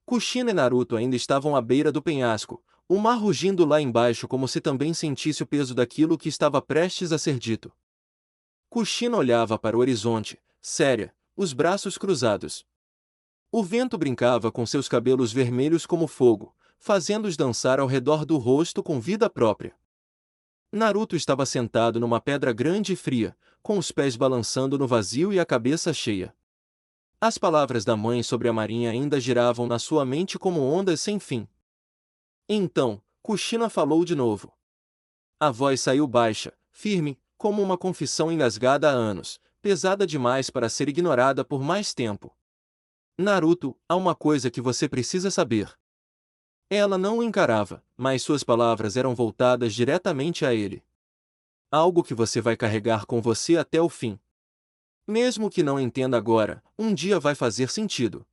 Speaker 1: Kushina e Naruto ainda estavam à beira do penhasco, o mar rugindo lá embaixo como se também sentisse o peso daquilo que estava prestes a ser dito. Kushina olhava para o horizonte, séria, os braços cruzados. O vento brincava com seus cabelos vermelhos como fogo, fazendo-os dançar ao redor do rosto com vida própria. Naruto estava sentado numa pedra grande e fria, com os pés balançando no vazio e a cabeça cheia. As palavras da mãe sobre a marinha ainda giravam na sua mente como ondas sem fim. Então, Kushina falou de novo. A voz saiu baixa, firme, como uma confissão engasgada há anos, pesada demais para ser ignorada por mais tempo. Naruto, há uma coisa que você precisa saber. Ela não o encarava, mas suas palavras eram voltadas diretamente a ele. Algo que você vai carregar com você até o fim. Mesmo que não entenda agora, um dia vai fazer sentido.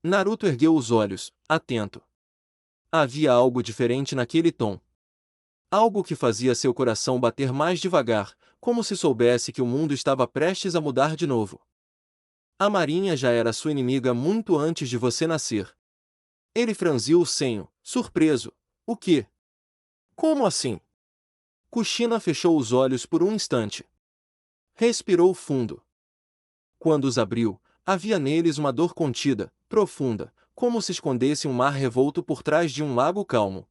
Speaker 1: Naruto ergueu os olhos, atento. Havia algo diferente naquele tom. Algo que fazia seu coração bater mais devagar, como se soubesse que o mundo estava prestes a mudar de novo. A marinha já era sua inimiga muito antes de você nascer. Ele franziu o senho, surpreso. O quê? Como assim? Kushina fechou os olhos por um instante. Respirou fundo. Quando os abriu, havia neles uma dor contida, profunda, como se escondesse um mar revolto por trás de um lago calmo.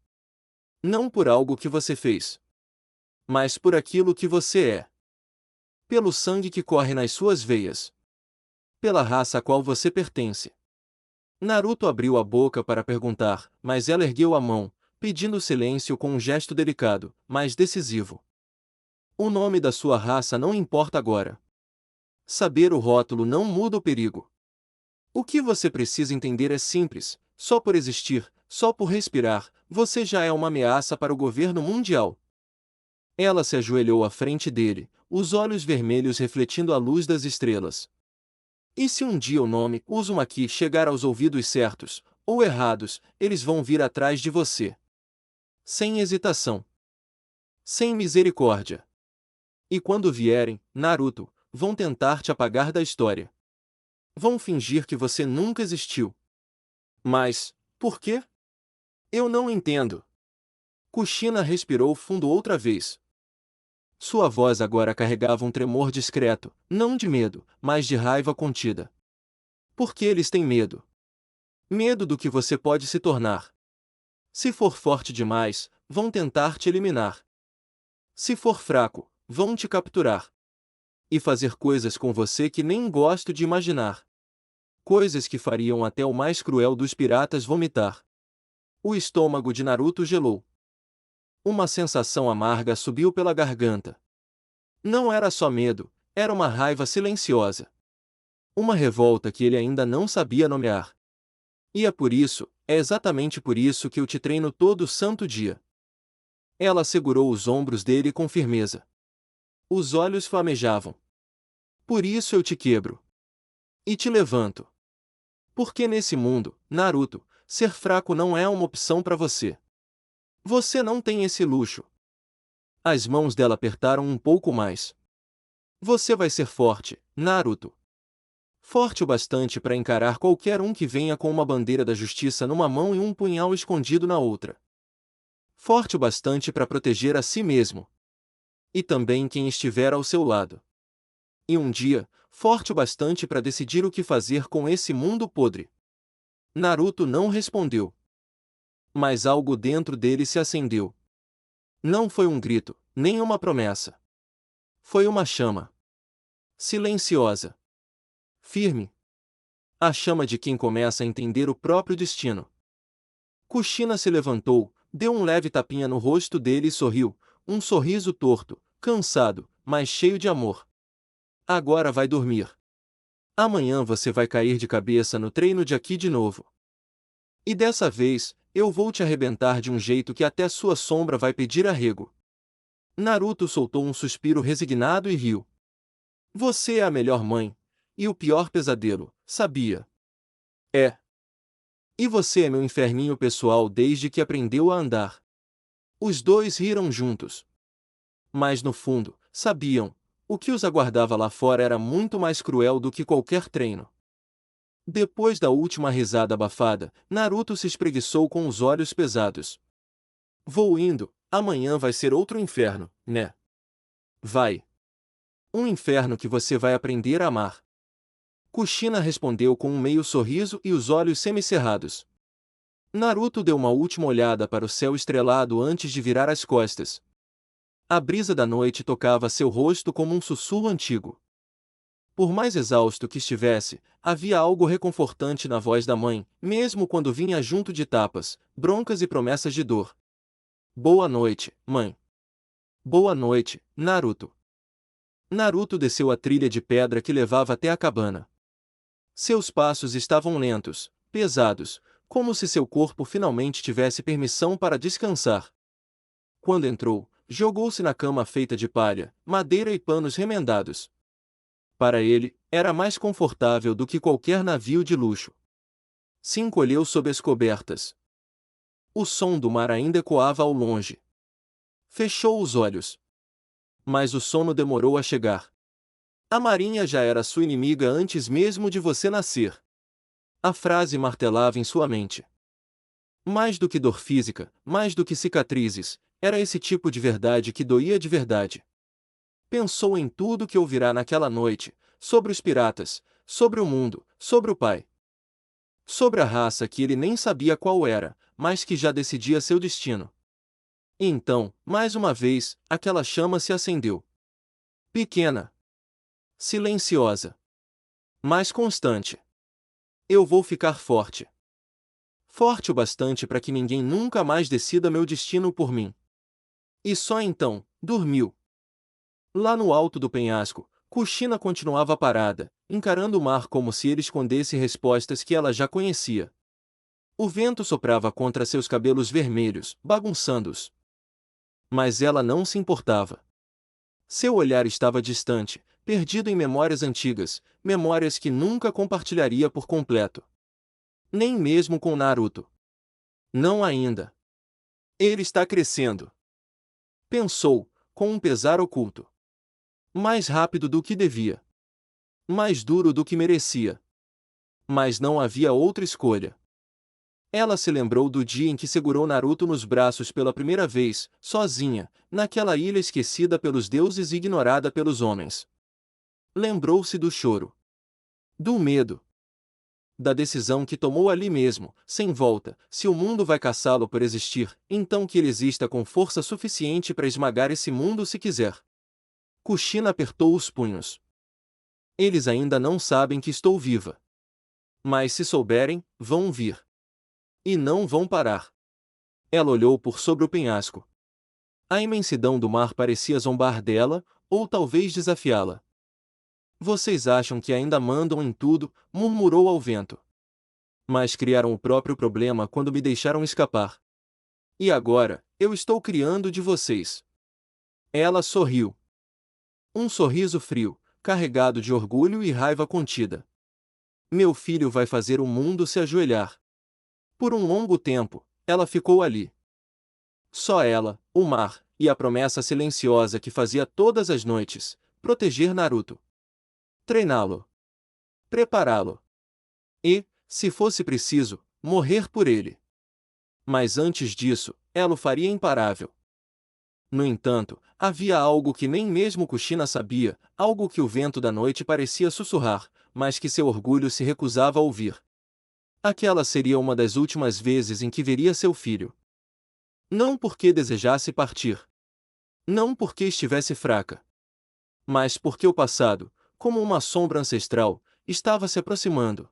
Speaker 1: Não por algo que você fez, mas por aquilo que você é. Pelo sangue que corre nas suas veias. Pela raça a qual você pertence. Naruto abriu a boca para perguntar, mas ela ergueu a mão, pedindo silêncio com um gesto delicado, mas decisivo. O nome da sua raça não importa agora. Saber o rótulo não muda o perigo. O que você precisa entender é simples: só por existir, só por respirar, você já é uma ameaça para o governo mundial. Ela se ajoelhou à frente dele, os olhos vermelhos refletindo a luz das estrelas. E se um dia o nome Uzumaki chegar aos ouvidos certos, ou errados, eles vão vir atrás de você. Sem hesitação. Sem misericórdia. E quando vierem, Naruto, vão tentar te apagar da história. Vão fingir que você nunca existiu. Mas, por quê? Eu não entendo. Kushina respirou fundo outra vez. Sua voz agora carregava um tremor discreto, não de medo, mas de raiva contida. Porque eles têm medo. Medo do que você pode se tornar. Se for forte demais, vão tentar te eliminar. Se for fraco, vão te capturar. E fazer coisas com você que nem gosto de imaginar. Coisas que fariam até o mais cruel dos piratas vomitar. O estômago de Naruto gelou. Uma sensação amarga subiu pela garganta. Não era só medo, era uma raiva silenciosa. Uma revolta que ele ainda não sabia nomear. E é exatamente por isso que eu te treino todo santo dia. Ela segurou os ombros dele com firmeza. Os olhos flamejavam. Por isso eu te quebro. E te levanto. Porque nesse mundo, Naruto, ser fraco não é uma opção para você. Você não tem esse luxo. As mãos dela apertaram um pouco mais. Você vai ser forte, Naruto. Forte o bastante para encarar qualquer um que venha com uma bandeira da justiça numa mão e um punhal escondido na outra. Forte o bastante para proteger a si mesmo. E também quem estiver ao seu lado. E um dia, forte o bastante para decidir o que fazer com esse mundo podre. Naruto não respondeu. Mas algo dentro dele se acendeu. Não foi um grito, nem uma promessa. Foi uma chama. Silenciosa. Firme. A chama de quem começa a entender o próprio destino. Kushina se levantou, deu um leve tapinha no rosto dele e sorriu, um sorriso torto, cansado, mas cheio de amor. Agora vai dormir. Amanhã você vai cair de cabeça no treino de aqui de novo. E dessa vez, eu vou te arrebentar de um jeito que até sua sombra vai pedir arrego. Naruto soltou um suspiro resignado e riu. Você é a melhor mãe. E o pior pesadelo, sabia? É. E você é meu inferninho pessoal desde que aprendeu a andar. Os dois riram juntos. Mas no fundo, sabiam, o que os aguardava lá fora era muito mais cruel do que qualquer treino. Depois da última risada abafada, Naruto se espreguiçou com os olhos pesados. Vou indo, amanhã vai ser outro inferno, né? Vai. Um inferno que você vai aprender a amar. Kushina respondeu com um meio sorriso e os olhos semicerrados. Naruto deu uma última olhada para o céu estrelado antes de virar as costas. A brisa da noite tocava seu rosto como um sussurro antigo. Por mais exausto que estivesse, havia algo reconfortante na voz da mãe, mesmo quando vinha junto de tapas, broncas e promessas de dor. Boa noite, mãe. Boa noite, Naruto. Naruto desceu a trilha de pedra que levava até a cabana. Seus passos estavam lentos, pesados, como se seu corpo finalmente tivesse permissão para descansar. Quando entrou, jogou-se na cama feita de palha, madeira e panos remendados. Para ele, era mais confortável do que qualquer navio de luxo. Se encolheu sob as cobertas. O som do mar ainda ecoava ao longe. Fechou os olhos. Mas o sono demorou a chegar. A marinha já era sua inimiga antes mesmo de você nascer. A frase martelava em sua mente. Mais do que dor física, mais do que cicatrizes, era esse tipo de verdade que doía de verdade. Pensou em tudo que ouvirá naquela noite, sobre os piratas, sobre o mundo, sobre o pai. Sobre a raça que ele nem sabia qual era, mas que já decidia seu destino. E então, mais uma vez, aquela chama se acendeu. Pequena. Silenciosa. Mas constante. Eu vou ficar forte. Forte o bastante para que ninguém nunca mais decida meu destino por mim. E só então, dormiu. Lá no alto do penhasco, Kushina continuava parada, encarando o mar como se ele escondesse respostas que ela já conhecia. O vento soprava contra seus cabelos vermelhos, bagunçando-os. Mas ela não se importava. Seu olhar estava distante, perdido em memórias antigas, memórias que nunca compartilharia por completo. Nem mesmo com Naruto. Não ainda. Ele está crescendo. Pensou, com um pesar oculto. Mais rápido do que devia. Mais duro do que merecia. Mas não havia outra escolha. Ela se lembrou do dia em que segurou Naruto nos braços pela primeira vez, sozinha, naquela ilha esquecida pelos deuses e ignorada pelos homens. Lembrou-se do choro. Do medo. Da decisão que tomou ali mesmo, sem volta: se o mundo vai caçá-lo por existir, então que ele exista com força suficiente para esmagar esse mundo se quiser. Kushina apertou os punhos. Eles ainda não sabem que estou viva. Mas se souberem, vão vir. E não vão parar. Ela olhou por sobre o penhasco. A imensidão do mar parecia zombar dela, ou talvez desafiá-la. Vocês acham que ainda mandam em tudo, murmurou ao vento. Mas criaram o próprio problema quando me deixaram escapar. E agora, eu estou criando de vocês. Ela sorriu. Um sorriso frio, carregado de orgulho e raiva contida. Meu filho vai fazer o mundo se ajoelhar. Por um longo tempo, ela ficou ali. Só ela, o mar, e a promessa silenciosa que fazia todas as noites: proteger Naruto. Treiná-lo. Prepará-lo. E, se fosse preciso, morrer por ele. Mas antes disso, ela o faria imparável. No entanto, havia algo que nem mesmo Kushina sabia, algo que o vento da noite parecia sussurrar, mas que seu orgulho se recusava a ouvir. Aquela seria uma das últimas vezes em que veria seu filho. Não porque desejasse partir. Não porque estivesse fraca. Mas porque o passado, como uma sombra ancestral, estava se aproximando.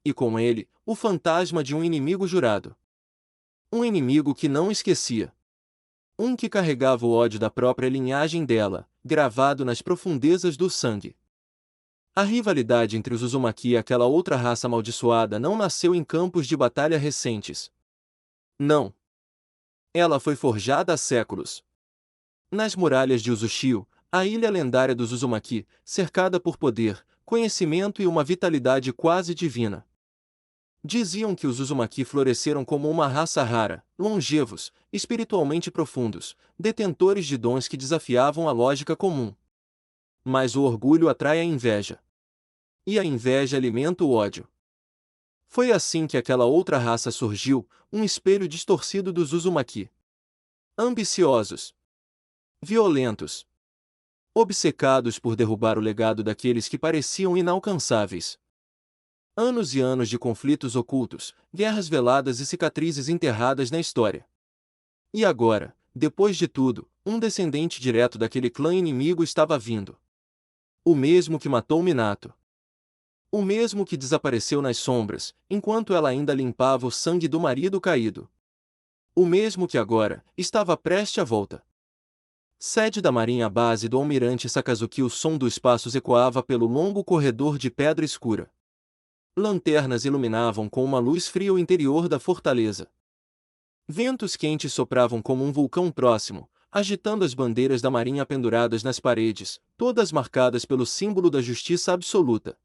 Speaker 1: E com ele, o fantasma de um inimigo jurado. Um inimigo que não esquecia. Um que carregava o ódio da própria linhagem dela, gravado nas profundezas do sangue. A rivalidade entre os Uzumaki e aquela outra raça amaldiçoada não nasceu em campos de batalha recentes. Não. Ela foi forjada há séculos. Nas muralhas de Uzushio, a ilha lendária dos Uzumaki, cercada por poder, conhecimento e uma vitalidade quase divina. Diziam que os Uzumaki floresceram como uma raça rara, longevos, espiritualmente profundos, detentores de dons que desafiavam a lógica comum. Mas o orgulho atrai a inveja. E a inveja alimenta o ódio. Foi assim que aquela outra raça surgiu, um espelho distorcido dos Uzumaki. Ambiciosos. Violentos. Obcecados por derrubar o legado daqueles que pareciam inalcançáveis. Anos e anos de conflitos ocultos, guerras veladas e cicatrizes enterradas na história. E agora, depois de tudo, um descendente direto daquele clã inimigo estava vindo. O mesmo que matou Minato. O mesmo que desapareceu nas sombras, enquanto ela ainda limpava o sangue do marido caído. O mesmo que agora, estava prestes à volta. Sede da marinha base do almirante Sakazuki. O som dos passos ecoava pelo longo corredor de pedra escura. Lanternas iluminavam com uma luz fria o interior da fortaleza. Ventos quentes sopravam como um vulcão próximo, agitando as bandeiras da marinha penduradas nas paredes, todas marcadas pelo símbolo da justiça absoluta.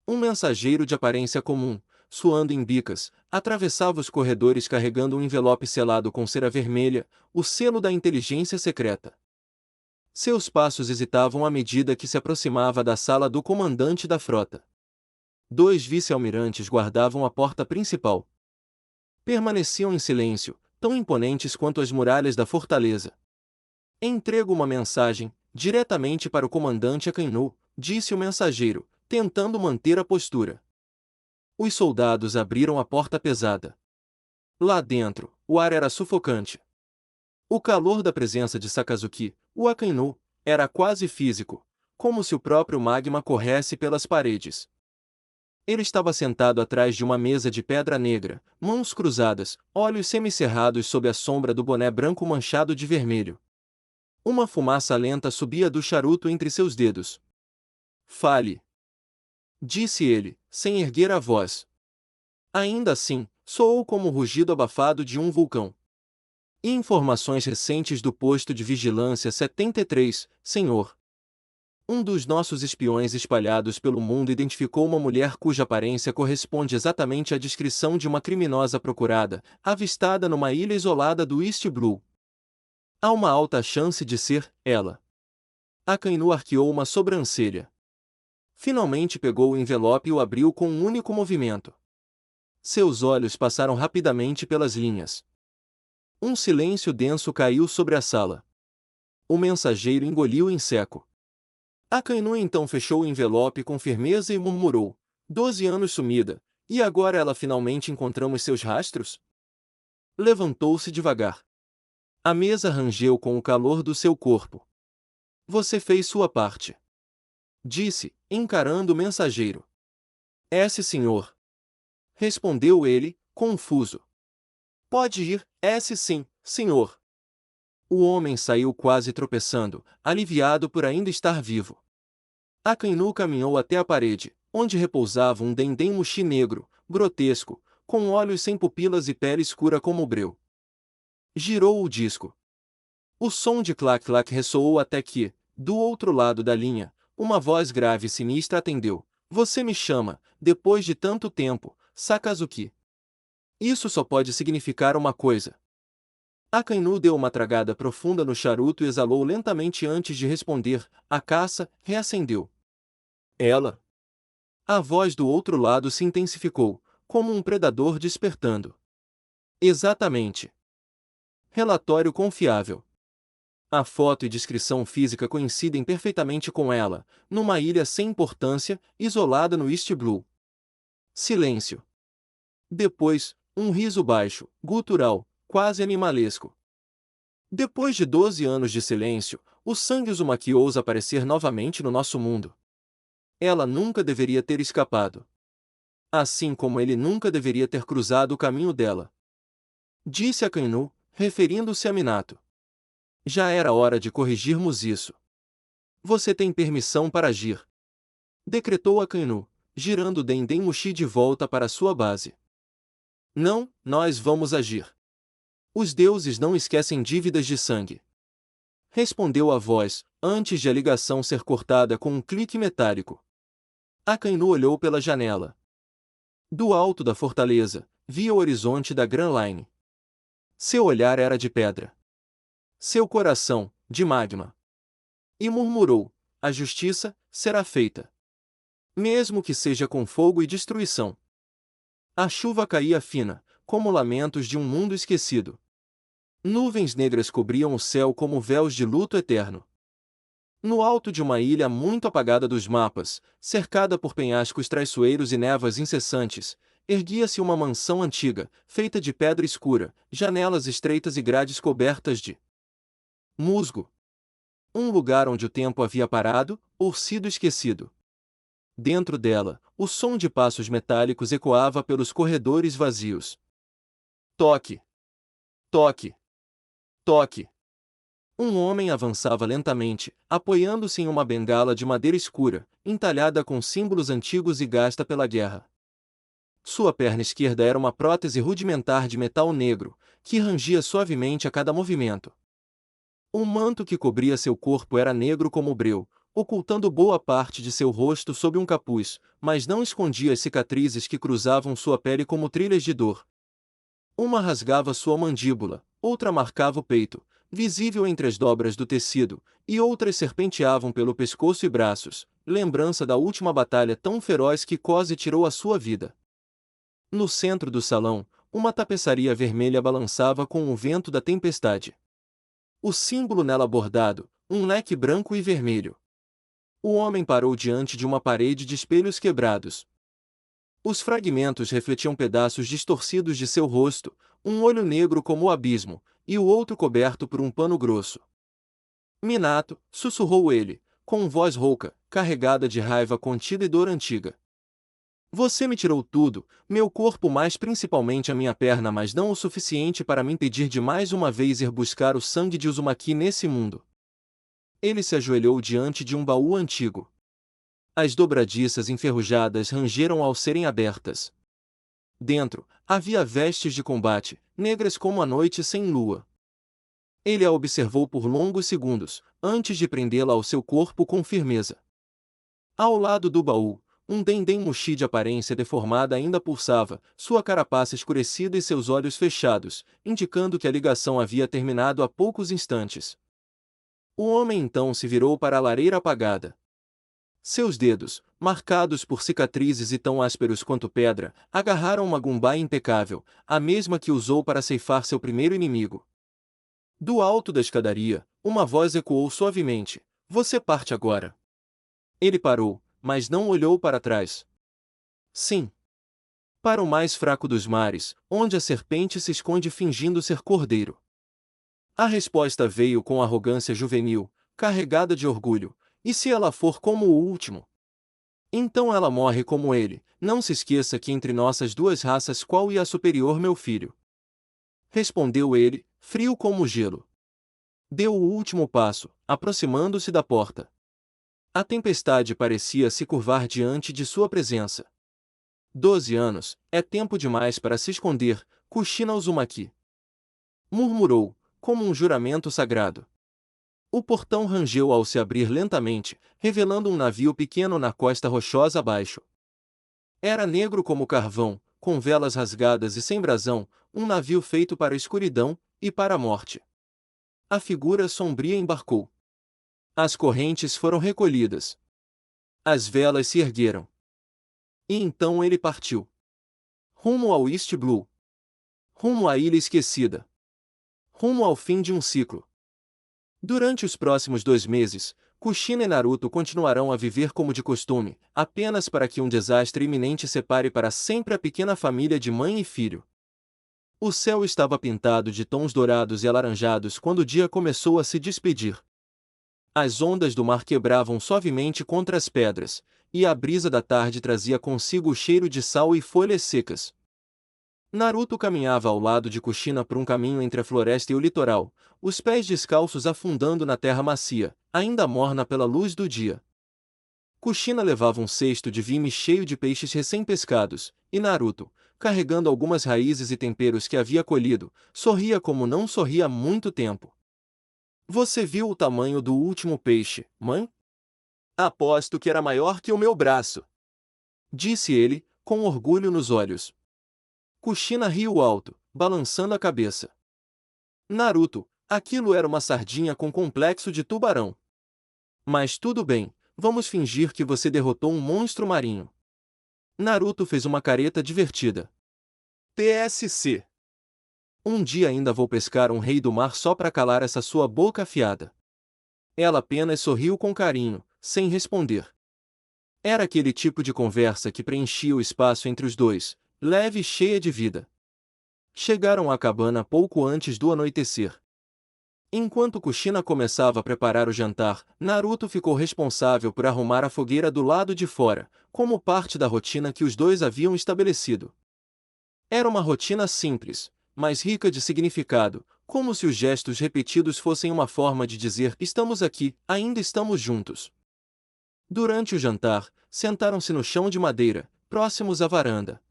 Speaker 1: Um mensageiro de aparência comum, suando em bicas, atravessava os corredores carregando um envelope selado com cera vermelha, o selo da inteligência secreta. Seus passos hesitavam à medida que se aproximava da sala do comandante da frota. 2 vice-almirantes guardavam a porta principal. Permaneciam em silêncio, tão imponentes quanto as muralhas da fortaleza. Entrego uma mensagem, diretamente para o comandante Akainu, disse o mensageiro, tentando manter a postura. Os soldados abriram a porta pesada. Lá dentro, o ar era sufocante. O calor da presença de Sakazuki, o Akainu, era quase físico, como se o próprio magma corresse pelas paredes. Ele estava sentado atrás de uma mesa de pedra negra, mãos cruzadas, olhos semicerrados sob a sombra do boné branco manchado de vermelho. Uma fumaça lenta subia do charuto entre seus dedos. Fale, disse ele, sem erguer a voz. Ainda assim, soou como o rugido abafado de um vulcão. Informações recentes do posto de vigilância 73, senhor. Um dos nossos espiões espalhados pelo mundo identificou uma mulher cuja aparência corresponde exatamente à descrição de uma criminosa procurada, avistada numa ilha isolada do East Blue. Há uma alta chance de ser ela. Akainu arqueou uma sobrancelha. Finalmente pegou o envelope e o abriu com um único movimento. Seus olhos passaram rapidamente pelas linhas. Um silêncio denso caiu sobre a sala. O mensageiro engoliu em seco. Akainu então fechou o envelope com firmeza e murmurou: 12 anos sumida, e agora ela finalmente encontramos seus rastros? Levantou-se devagar. A mesa rangeu com o calor do seu corpo. Você fez sua parte. Disse, encarando o mensageiro. Senhor. Respondeu ele, confuso. Pode ir, sim, senhor. O homem saiu quase tropeçando, aliviado por ainda estar vivo. Akainu caminhou até a parede, onde repousava um Dendem-mushi negro, grotesco, com olhos sem pupilas e pele escura como o breu. Girou o disco. O som de clac-clac ressoou até que, do outro lado da linha, uma voz grave e sinistra atendeu. Você me chama, depois de tanto tempo, Sakazuki. Isso só pode significar uma coisa. Akainu deu uma tragada profunda no charuto e exalou lentamente antes de responder. A caça reacendeu. Ela. A voz do outro lado se intensificou, como um predador despertando. Exatamente. Relatório confiável. A foto e descrição física coincidem perfeitamente com ela, numa ilha sem importância, isolada no East Blue. Silêncio. Depois, um riso baixo, gutural, quase animalesco. Depois de 12 anos de silêncio, o sangue Uzumaki ousa aparecer novamente no nosso mundo. Ela nunca deveria ter escapado. Assim como ele nunca deveria ter cruzado o caminho dela. Disse Akainu, referindo-se a Minato. Já era hora de corrigirmos isso. Você tem permissão para agir. Decretou Akainu, girando Dendem-mushi de volta para sua base. Não, nós vamos agir. Os deuses não esquecem dívidas de sangue. Respondeu a voz, antes de a ligação ser cortada com um clique metálico. Akainu olhou pela janela. Do alto da fortaleza, via o horizonte da Grand Line. Seu olhar era de pedra. Seu coração, de magma. E murmurou: a justiça será feita. Mesmo que seja com fogo e destruição. A chuva caía fina, como lamentos de um mundo esquecido. Nuvens negras cobriam o céu como véus de luto eterno. No alto de uma ilha muito apagada dos mapas, cercada por penhascos traiçoeiros e névoas incessantes, erguia-se uma mansão antiga, feita de pedra escura, janelas estreitas e grades cobertas de musgo. Um lugar onde o tempo havia parado, ou sido esquecido. Dentro dela, o som de passos metálicos ecoava pelos corredores vazios. Toque! Toque! Toque! Um homem avançava lentamente, apoiando-se em uma bengala de madeira escura, entalhada com símbolos antigos e gasta pela guerra. Sua perna esquerda era uma prótese rudimentar de metal negro, que rangia suavemente a cada movimento. O manto que cobria seu corpo era negro como o breu, ocultando boa parte de seu rosto sob um capuz, mas não escondia as cicatrizes que cruzavam sua pele como trilhas de dor. Uma rasgava sua mandíbula, outra marcava o peito, visível entre as dobras do tecido, e outras serpenteavam pelo pescoço e braços, lembrança da última batalha tão feroz que quase tirou a sua vida. No centro do salão, uma tapeçaria vermelha balançava com o vento da tempestade. O símbolo nela bordado, um leque branco e vermelho. O homem parou diante de uma parede de espelhos quebrados. Os fragmentos refletiam pedaços distorcidos de seu rosto, um olho negro como o abismo, e o outro coberto por um pano grosso. Minato, sussurrou ele, com voz rouca, carregada de raiva contida e dor antiga. Você me tirou tudo, meu corpo mas principalmente a minha perna, mas não o suficiente para me impedir de mais uma vez ir buscar o sangue de Uzumaki nesse mundo. Ele se ajoelhou diante de um baú antigo. As dobradiças enferrujadas rangeram ao serem abertas. Dentro, havia vestes de combate, negras como a noite sem lua. Ele a observou por longos segundos, antes de prendê-la ao seu corpo com firmeza. Ao lado do baú, um Dendem-mushi de aparência deformada ainda pulsava, sua carapaça escurecida e seus olhos fechados, indicando que a ligação havia terminado há poucos instantes. O homem então se virou para a lareira apagada. Seus dedos, marcados por cicatrizes e tão ásperos quanto pedra, agarraram uma gumbai impecável, a mesma que usou para ceifar seu primeiro inimigo. Do alto da escadaria, uma voz ecoou suavemente: você parte agora. Ele parou, mas não olhou para trás. Sim. Para o mais fraco dos mares, onde a serpente se esconde fingindo ser cordeiro. A resposta veio com arrogância juvenil, carregada de orgulho. E se ela for como o último? Então ela morre como ele. Não se esqueça que entre nossas duas raças qual é a superior, meu filho? Respondeu ele, frio como o gelo. Deu o último passo, aproximando-se da porta. A tempestade parecia se curvar diante de sua presença. 12 anos, é tempo demais para se esconder, Kushina Uzumaki. Murmurou, como um juramento sagrado. O portão rangeu ao se abrir lentamente, revelando um navio pequeno na costa rochosa abaixo. Era negro como carvão, com velas rasgadas e sem brasão, um navio feito para a escuridão e para a morte. A figura sombria embarcou. As correntes foram recolhidas. As velas se ergueram. E então ele partiu. Rumo ao East Blue. Rumo à ilha esquecida. Rumo ao fim de um ciclo. Durante os próximos 2 meses, Kushina e Naruto continuarão a viver como de costume, apenas para que um desastre iminente separe para sempre a pequena família de mãe e filho. O céu estava pintado de tons dourados e alaranjados quando o dia começou a se despedir. As ondas do mar quebravam suavemente contra as pedras, e a brisa da tarde trazia consigo o cheiro de sal e folhas secas. Naruto caminhava ao lado de Kushina por um caminho entre a floresta e o litoral, os pés descalços afundando na terra macia, ainda morna pela luz do dia. Kushina levava um cesto de vime cheio de peixes recém-pescados, e Naruto, carregando algumas raízes e temperos que havia colhido, sorria como não sorria há muito tempo. Você viu o tamanho do último peixe, mãe? Aposto que era maior que o meu braço. Disse ele, com orgulho nos olhos. Kushina riu alto, balançando a cabeça. Naruto, aquilo era uma sardinha com complexo de tubarão. Mas tudo bem, vamos fingir que você derrotou um monstro marinho. Naruto fez uma careta divertida. PSC. Um dia ainda vou pescar um rei do mar só para calar essa sua boca afiada. Ela apenas sorriu com carinho, sem responder. Era aquele tipo de conversa que preenchia o espaço entre os dois, leve e cheia de vida. Chegaram à cabana pouco antes do anoitecer. Enquanto Kushina começava a preparar o jantar, Naruto ficou responsável por arrumar a fogueira do lado de fora, como parte da rotina que os dois haviam estabelecido. Era uma rotina simples, mas rica de significado, como se os gestos repetidos fossem uma forma de dizer estamos aqui, ainda estamos juntos. Durante o jantar, sentaram-se no chão de madeira, próximos à varanda.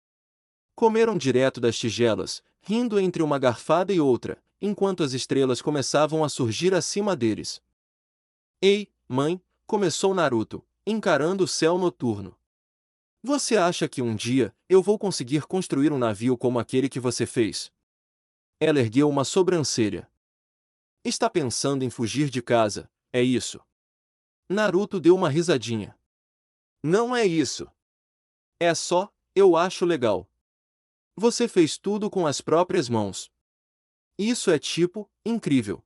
Speaker 1: Comeram direto das tigelas, rindo entre uma garfada e outra, enquanto as estrelas começavam a surgir acima deles. Ei, mãe, começou Naruto, encarando o céu noturno. Você acha que um dia eu vou conseguir construir um navio como aquele que você fez? Ela ergueu uma sobrancelha. Está pensando em fugir de casa, é isso? Naruto deu uma risadinha. Não é isso. É só, eu acho legal. Você fez tudo com as próprias mãos. Isso é tipo, incrível.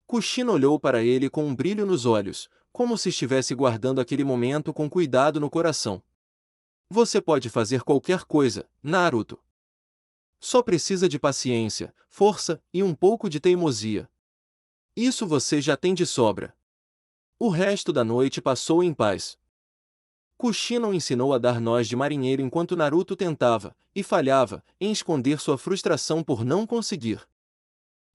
Speaker 1: Kushina olhou para ele com um brilho nos olhos, como se estivesse guardando aquele momento com cuidado no coração. Você pode fazer qualquer coisa, Naruto. Só precisa de paciência, força e um pouco de teimosia. Isso você já tem de sobra. O resto da noite passou em paz. Kushina o ensinou a dar nós de marinheiro enquanto Naruto tentava, e falhava, em esconder sua frustração por não conseguir.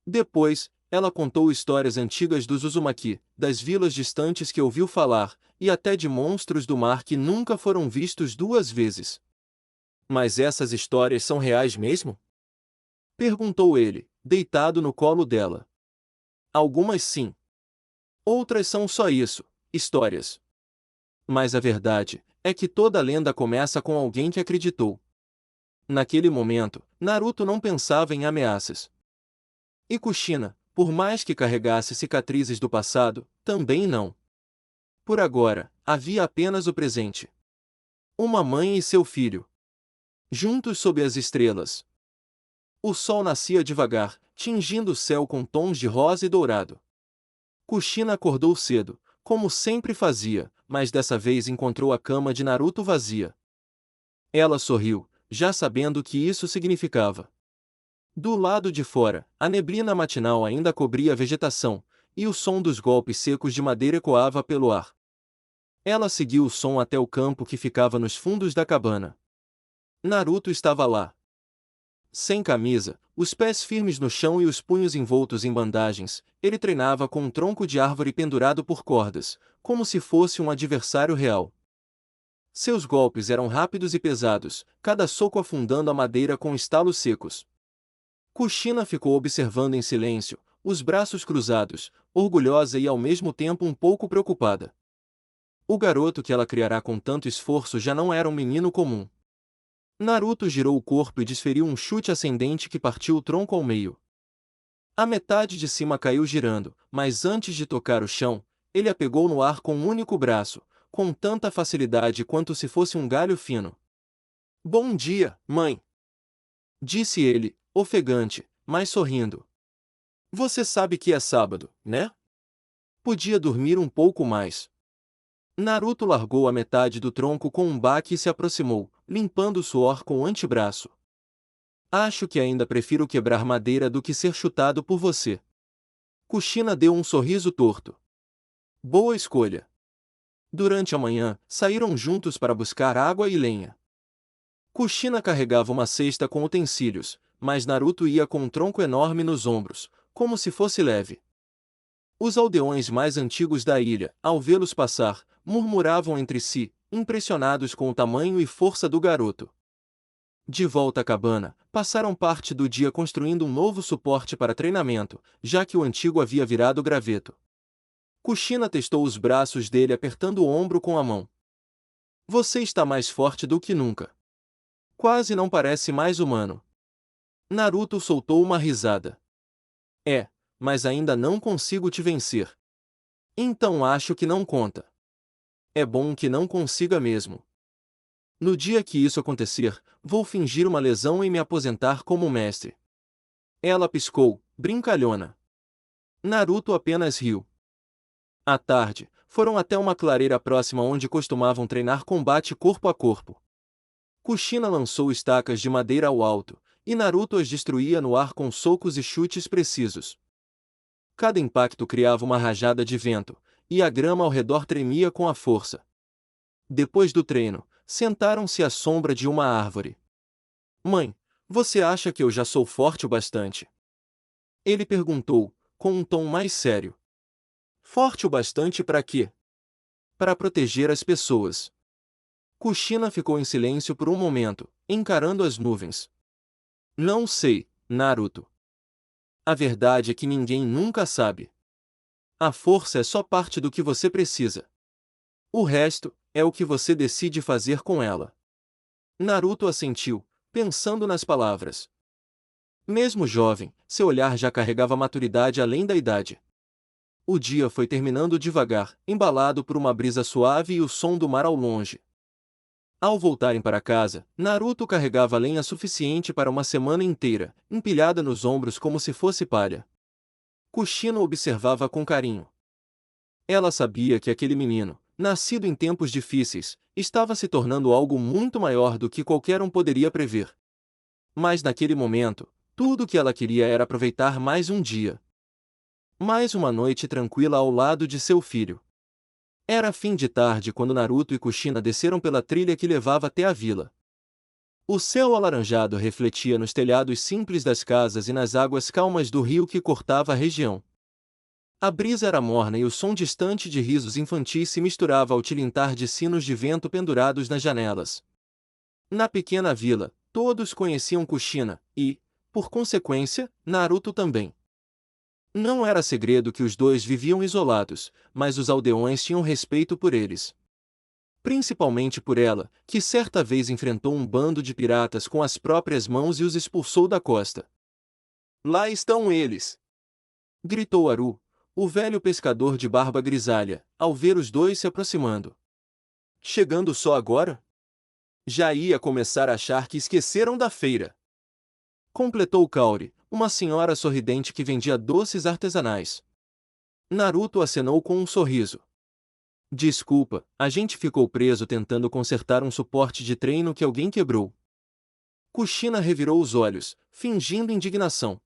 Speaker 1: Depois, ela contou histórias antigas dos Uzumaki, das vilas distantes que ouviu falar, e até de monstros do mar que nunca foram vistos 2 vezes. Mas essas histórias são reais mesmo? Perguntou ele, deitado no colo dela. Algumas sim. Outras são só isso, histórias. Mas a verdade é que toda lenda começa com alguém que acreditou. Naquele momento, Naruto não pensava em ameaças. E Kushina, por mais que carregasse cicatrizes do passado, também não. Por agora, havia apenas o presente. Uma mãe e seu filho. Juntos sob as estrelas. O sol nascia devagar, tingindo o céu com tons de rosa e dourado. Kushina acordou cedo, como sempre fazia, mas dessa vez encontrou a cama de Naruto vazia. Ela sorriu, já sabendo o que isso significava. Do lado de fora, a neblina matinal ainda cobria a vegetação, e o som dos golpes secos de madeira ecoava pelo ar. Ela seguiu o som até o campo que ficava nos fundos da cabana. Naruto estava lá. Sem camisa, os pés firmes no chão e os punhos envoltos em bandagens, ele treinava com um tronco de árvore pendurado por cordas, como se fosse um adversário real. Seus golpes eram rápidos e pesados, cada soco afundando a madeira com estalos secos. Kushina ficou observando em silêncio, os braços cruzados, orgulhosa e ao mesmo tempo um pouco preocupada. O garoto que ela criará com tanto esforço já não era um menino comum. Naruto girou o corpo e desferiu um chute ascendente que partiu o tronco ao meio. A metade de cima caiu girando, mas antes de tocar o chão, ele a pegou no ar com um único braço, com tanta facilidade quanto se fosse um galho fino. "Bom dia, mãe!" disse ele, ofegante, mas sorrindo. "Você sabe que é sábado, né? Podia dormir um pouco mais." Naruto largou a metade do tronco com um baque e se aproximou, limpando o suor com o antebraço. "Acho que ainda prefiro quebrar madeira do que ser chutado por você." Kushina deu um sorriso torto. "Boa escolha." Durante a manhã, saíram juntos para buscar água e lenha. Kushina carregava uma cesta com utensílios, mas Naruto ia com um tronco enorme nos ombros, como se fosse leve. Os aldeões mais antigos da ilha, ao vê-los passar, murmuravam entre si, impressionados com o tamanho e força do garoto. De volta à cabana, passaram parte do dia construindo um novo suporte para treinamento, já que o antigo havia virado graveto. Kushina testou os braços dele apertando o ombro com a mão. "Você está mais forte do que nunca. Quase não parece mais humano." Naruto soltou uma risada. "É, mas ainda não consigo te vencer." "Então acho que não conta." "É bom que não consiga mesmo. No dia que isso acontecer, vou fingir uma lesão e me aposentar como mestre." Ela piscou, brincalhona. Naruto apenas riu. À tarde, foram até uma clareira próxima onde costumavam treinar combate corpo a corpo. Kushina lançou estacas de madeira ao alto, e Naruto as destruía no ar com socos e chutes precisos. Cada impacto criava uma rajada de vento, e a grama ao redor tremia com a força. Depois do treino, sentaram-se à sombra de uma árvore. "Mãe, você acha que eu já sou forte o bastante?" Ele perguntou, com um tom mais sério. "Forte o bastante para quê?" "Para proteger as pessoas." Kushina ficou em silêncio por um momento, encarando as nuvens. "Não sei, Naruto. A verdade é que ninguém nunca sabe. A força é só parte do que você precisa. O resto é o que você decide fazer com ela." Naruto assentiu, pensando nas palavras. Mesmo jovem, seu olhar já carregava maturidade além da idade. O dia foi terminando devagar, embalado por uma brisa suave e o som do mar ao longe. Ao voltarem para casa, Naruto carregava lenha suficiente para uma semana inteira, empilhada nos ombros como se fosse palha. Kushina observava com carinho. Ela sabia que aquele menino, nascido em tempos difíceis, estava se tornando algo muito maior do que qualquer um poderia prever. Mas naquele momento, tudo o que ela queria era aproveitar mais um dia. Mais uma noite tranquila ao lado de seu filho. Era fim de tarde quando Naruto e Kushina desceram pela trilha que levava até a vila. O céu alaranjado refletia nos telhados simples das casas e nas águas calmas do rio que cortava a região. A brisa era morna e o som distante de risos infantis se misturava ao tilintar de sinos de vento pendurados nas janelas. Na pequena vila, todos conheciam Kushina e, por consequência, Naruto também. Não era segredo que os dois viviam isolados, mas os aldeões tinham respeito por eles. Principalmente por ela, que certa vez enfrentou um bando de piratas com as próprias mãos e os expulsou da costa. "Lá estão eles!" gritou Aru, o velho pescador de barba grisalha, ao ver os dois se aproximando. "Chegando só agora? Já ia começar a achar que esqueceram da feira." Completou Kaori, uma senhora sorridente que vendia doces artesanais. Naruto acenou com um sorriso. "Desculpa, a gente ficou preso tentando consertar um suporte de treino que alguém quebrou." Kushina revirou os olhos, fingindo indignação.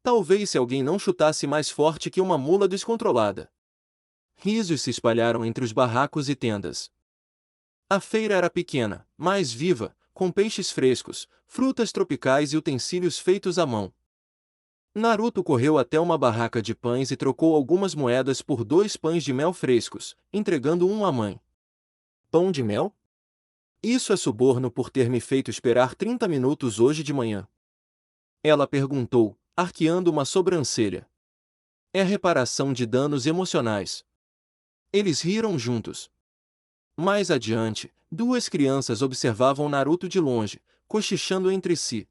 Speaker 1: Talvez se alguém não chutasse mais forte que uma mula descontrolada. Risos se espalharam entre os barracos e tendas. A feira era pequena, mas viva, com peixes frescos, frutas tropicais e utensílios feitos à mão. Naruto correu até uma barraca de pães e trocou algumas moedas por 2 pães de mel frescos, entregando um à mãe. Pão de mel? Isso é suborno por ter me feito esperar 30 minutos hoje de manhã. Ela perguntou, arqueando uma sobrancelha. É reparação de danos emocionais. Eles riram juntos. Mais adiante, 2 crianças observavam Naruto de longe, cochichando entre si.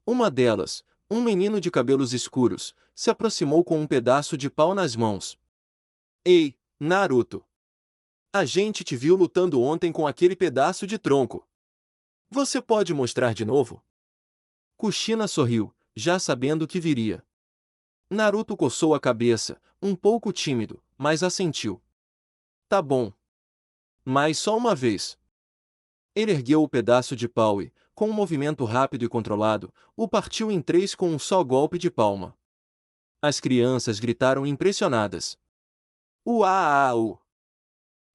Speaker 1: Uma delas, um menino de cabelos escuros, se aproximou com um pedaço de pau nas mãos. Ei, Naruto! A gente te viu lutando ontem com aquele pedaço de tronco. Você pode mostrar de novo? Kushina sorriu, já sabendo o que viria. Naruto coçou a cabeça, um pouco tímido, mas assentiu. Tá bom. Mas só uma vez. Ele ergueu o pedaço de pau e, com um movimento rápido e controlado, o partiu em 3 com um só golpe de palma. As crianças gritaram impressionadas. Uau!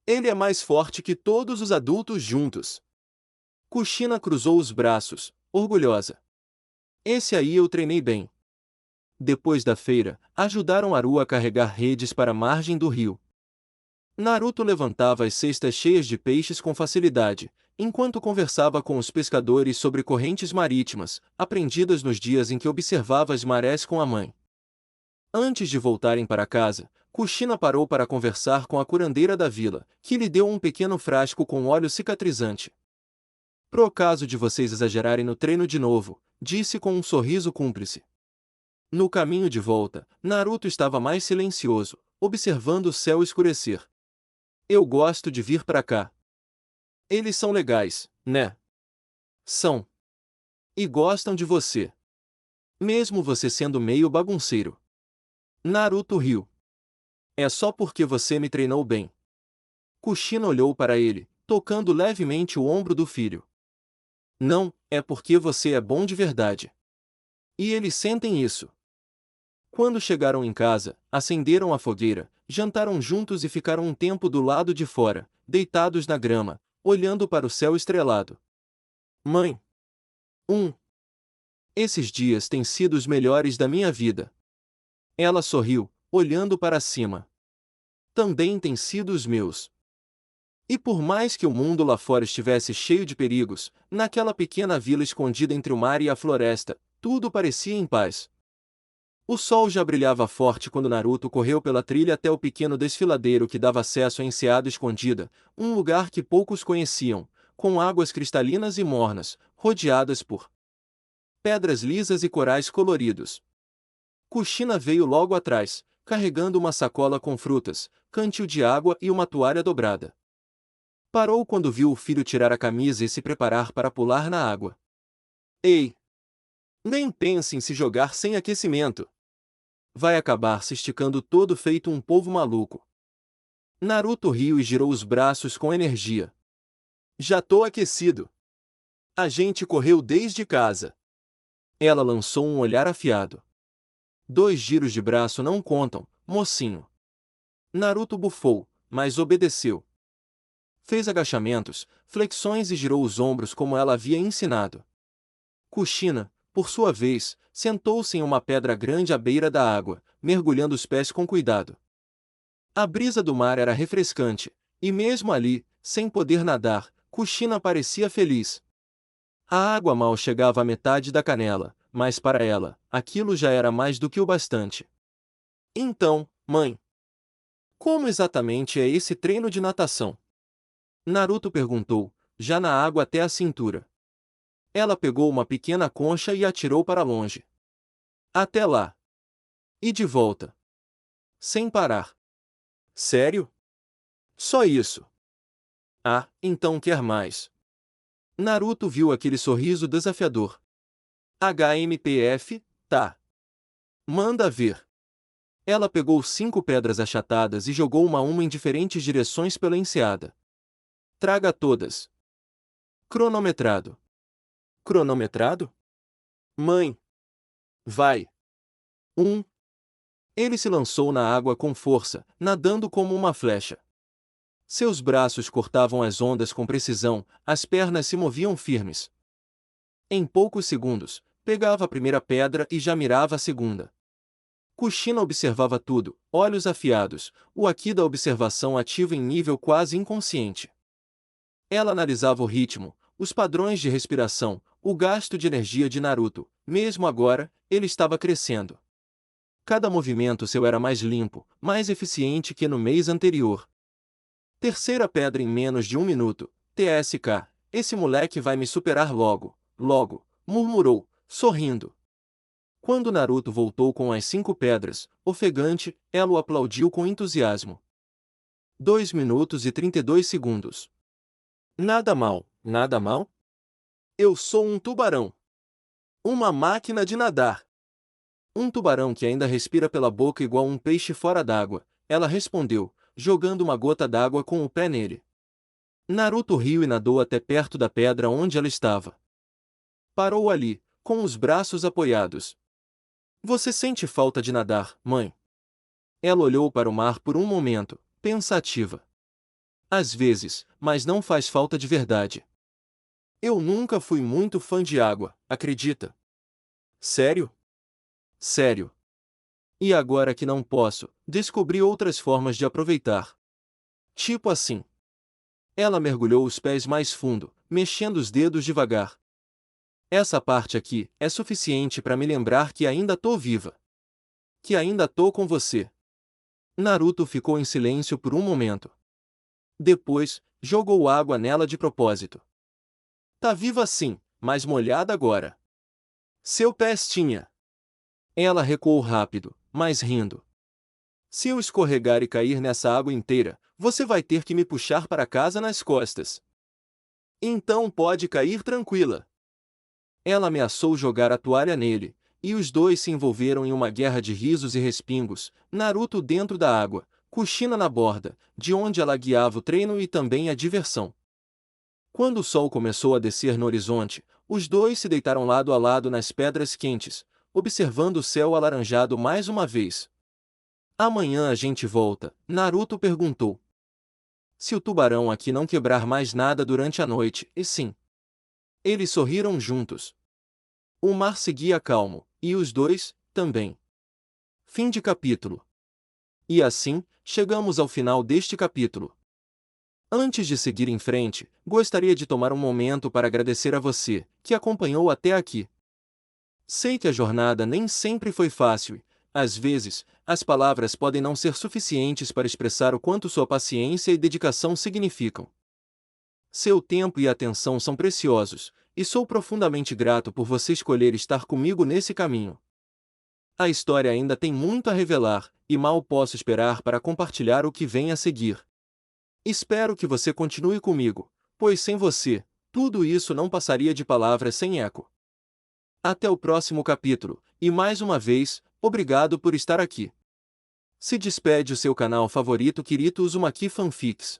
Speaker 1: Ele é mais forte que todos os adultos juntos. Kushina cruzou os braços, orgulhosa. Esse aí eu treinei bem. Depois da feira, ajudaram Aru a carregar redes para a margem do rio. Naruto levantava as cestas cheias de peixes com facilidade, enquanto conversava com os pescadores sobre correntes marítimas, aprendidas nos dias em que observava as marés com a mãe. Antes de voltarem para casa, Kushina parou para conversar com a curandeira da vila, que lhe deu um pequeno frasco com óleo cicatrizante. Pro caso de vocês exagerarem no treino de novo, disse com um sorriso cúmplice. No caminho de volta, Naruto estava mais silencioso, observando o céu escurecer. Eu gosto de vir pra cá. Eles são legais, né? São. E gostam de você. Mesmo você sendo meio bagunceiro. Naruto riu. É só porque você me treinou bem. Kushina olhou para ele, tocando levemente o ombro do filho. Não, é porque você é bom de verdade. E eles sentem isso. Quando chegaram em casa, acenderam a fogueira, jantaram juntos e ficaram um tempo do lado de fora, deitados na grama, olhando para o céu estrelado. Mãe. Esses dias têm sido os melhores da minha vida. Ela sorriu, olhando para cima. Também têm sido os meus. E por mais que o mundo lá fora estivesse cheio de perigos, naquela pequena vila escondida entre o mar e a floresta, tudo parecia em paz. O sol já brilhava forte quando Naruto correu pela trilha até o pequeno desfiladeiro que dava acesso à enseada escondida, um lugar que poucos conheciam, com águas cristalinas e mornas, rodeadas por pedras lisas e corais coloridos. Kushina veio logo atrás, carregando uma sacola com frutas, cantil de água e uma toalha dobrada. Parou quando viu o filho tirar a camisa e se preparar para pular na água. Ei! Nem pense em se jogar sem aquecimento. Vai acabar se esticando todo feito um polvo maluco. Naruto riu e girou os braços com energia. Já tô aquecido. A gente correu desde casa. Ela lançou um olhar afiado. 2 giros de braço não contam, mocinho. Naruto bufou, mas obedeceu. Fez agachamentos, flexões e girou os ombros como ela havia ensinado. Kushina, por sua vez, sentou-se em uma pedra grande à beira da água, mergulhando os pés com cuidado. A brisa do mar era refrescante, e mesmo ali, sem poder nadar, Kushina parecia feliz. A água mal chegava à metade da canela, mas para ela, aquilo já era mais do que o bastante. Então, mãe, como exatamente é esse treino de natação? Naruto perguntou, já na água até a cintura. Ela pegou uma pequena concha e atirou para longe. Até lá. E de volta. Sem parar. Sério? Só isso. Ah, então quer mais. Naruto viu aquele sorriso desafiador. HMPF, tá. Manda ver. Ela pegou 5 pedras achatadas e jogou uma a uma em diferentes direções pela enseada. Traga todas. Cronometrado. Cronometrado? Mãe. Vai. 1. Ele se lançou na água com força, nadando como uma flecha. Seus braços cortavam as ondas com precisão, as pernas se moviam firmes. Em poucos segundos, pegava a primeira pedra e já mirava a segunda. Kushina observava tudo, olhos afiados, o Haki da observação ativo em nível quase inconsciente. Ela analisava o ritmo, os padrões de respiração, o gasto de energia de Naruto. Mesmo agora, ele estava crescendo. Cada movimento seu era mais limpo, mais eficiente que no mês anterior. Terceira pedra em menos de 1 minuto. TSK, esse moleque vai me superar logo, logo, murmurou, sorrindo. Quando Naruto voltou com as 5 pedras, ofegante, ela o aplaudiu com entusiasmo. 2 minutos e 32 segundos. Nada mal, nada mal? Eu sou um tubarão. Uma máquina de nadar. Um tubarão que ainda respira pela boca igual um peixe fora d'água, ela respondeu, jogando uma gota d'água com o pé nele. Naruto riu e nadou até perto da pedra onde ela estava. Parou ali, com os braços apoiados. Você sente falta de nadar, mãe? Ela olhou para o mar por um momento, pensativa. Às vezes, mas não faz falta de verdade. Eu nunca fui muito fã de água, acredita? Sério? Sério. E agora que não posso, descobri outras formas de aproveitar. Tipo assim. Ela mergulhou os pés mais fundo, mexendo os dedos devagar. Essa parte aqui é suficiente para me lembrar que ainda tô viva. Que ainda tô com você. Naruto ficou em silêncio por um momento. Depois, jogou água nela de propósito. Tá viva sim, mas molhada agora. Seu pestinha. Ela recuou rápido, mas rindo. Se eu escorregar e cair nessa água inteira, você vai ter que me puxar para casa nas costas. Então pode cair tranquila. Ela ameaçou jogar a toalha nele, e os dois se envolveram em uma guerra de risos e respingos, Naruto dentro da água, Kushina na borda, de onde ela guiava o treino e também a diversão. Quando o sol começou a descer no horizonte, os dois se deitaram lado a lado nas pedras quentes, observando o céu alaranjado mais uma vez. Amanhã a gente volta, Naruto perguntou. Se o tubarão aqui não quebrar mais nada durante a noite, e sim. Eles sorriram juntos. O mar seguia calmo, e os dois, também. Fim de capítulo. E assim, chegamos ao final deste capítulo. Antes de seguir em frente, gostaria de tomar um momento para agradecer a você, que acompanhou até aqui. Sei que a jornada nem sempre foi fácil, e, às vezes, as palavras podem não ser suficientes para expressar o quanto sua paciência e dedicação significam. Seu tempo e atenção são preciosos, e sou profundamente grato por você escolher estar comigo nesse caminho. A história ainda tem muito a revelar, e mal posso esperar para compartilhar o que vem a seguir. Espero que você continue comigo, pois sem você, tudo isso não passaria de palavras sem eco. Até o próximo capítulo, e mais uma vez, obrigado por estar aqui. Se despede o seu canal favorito Kirito Uzumaki Fanfics.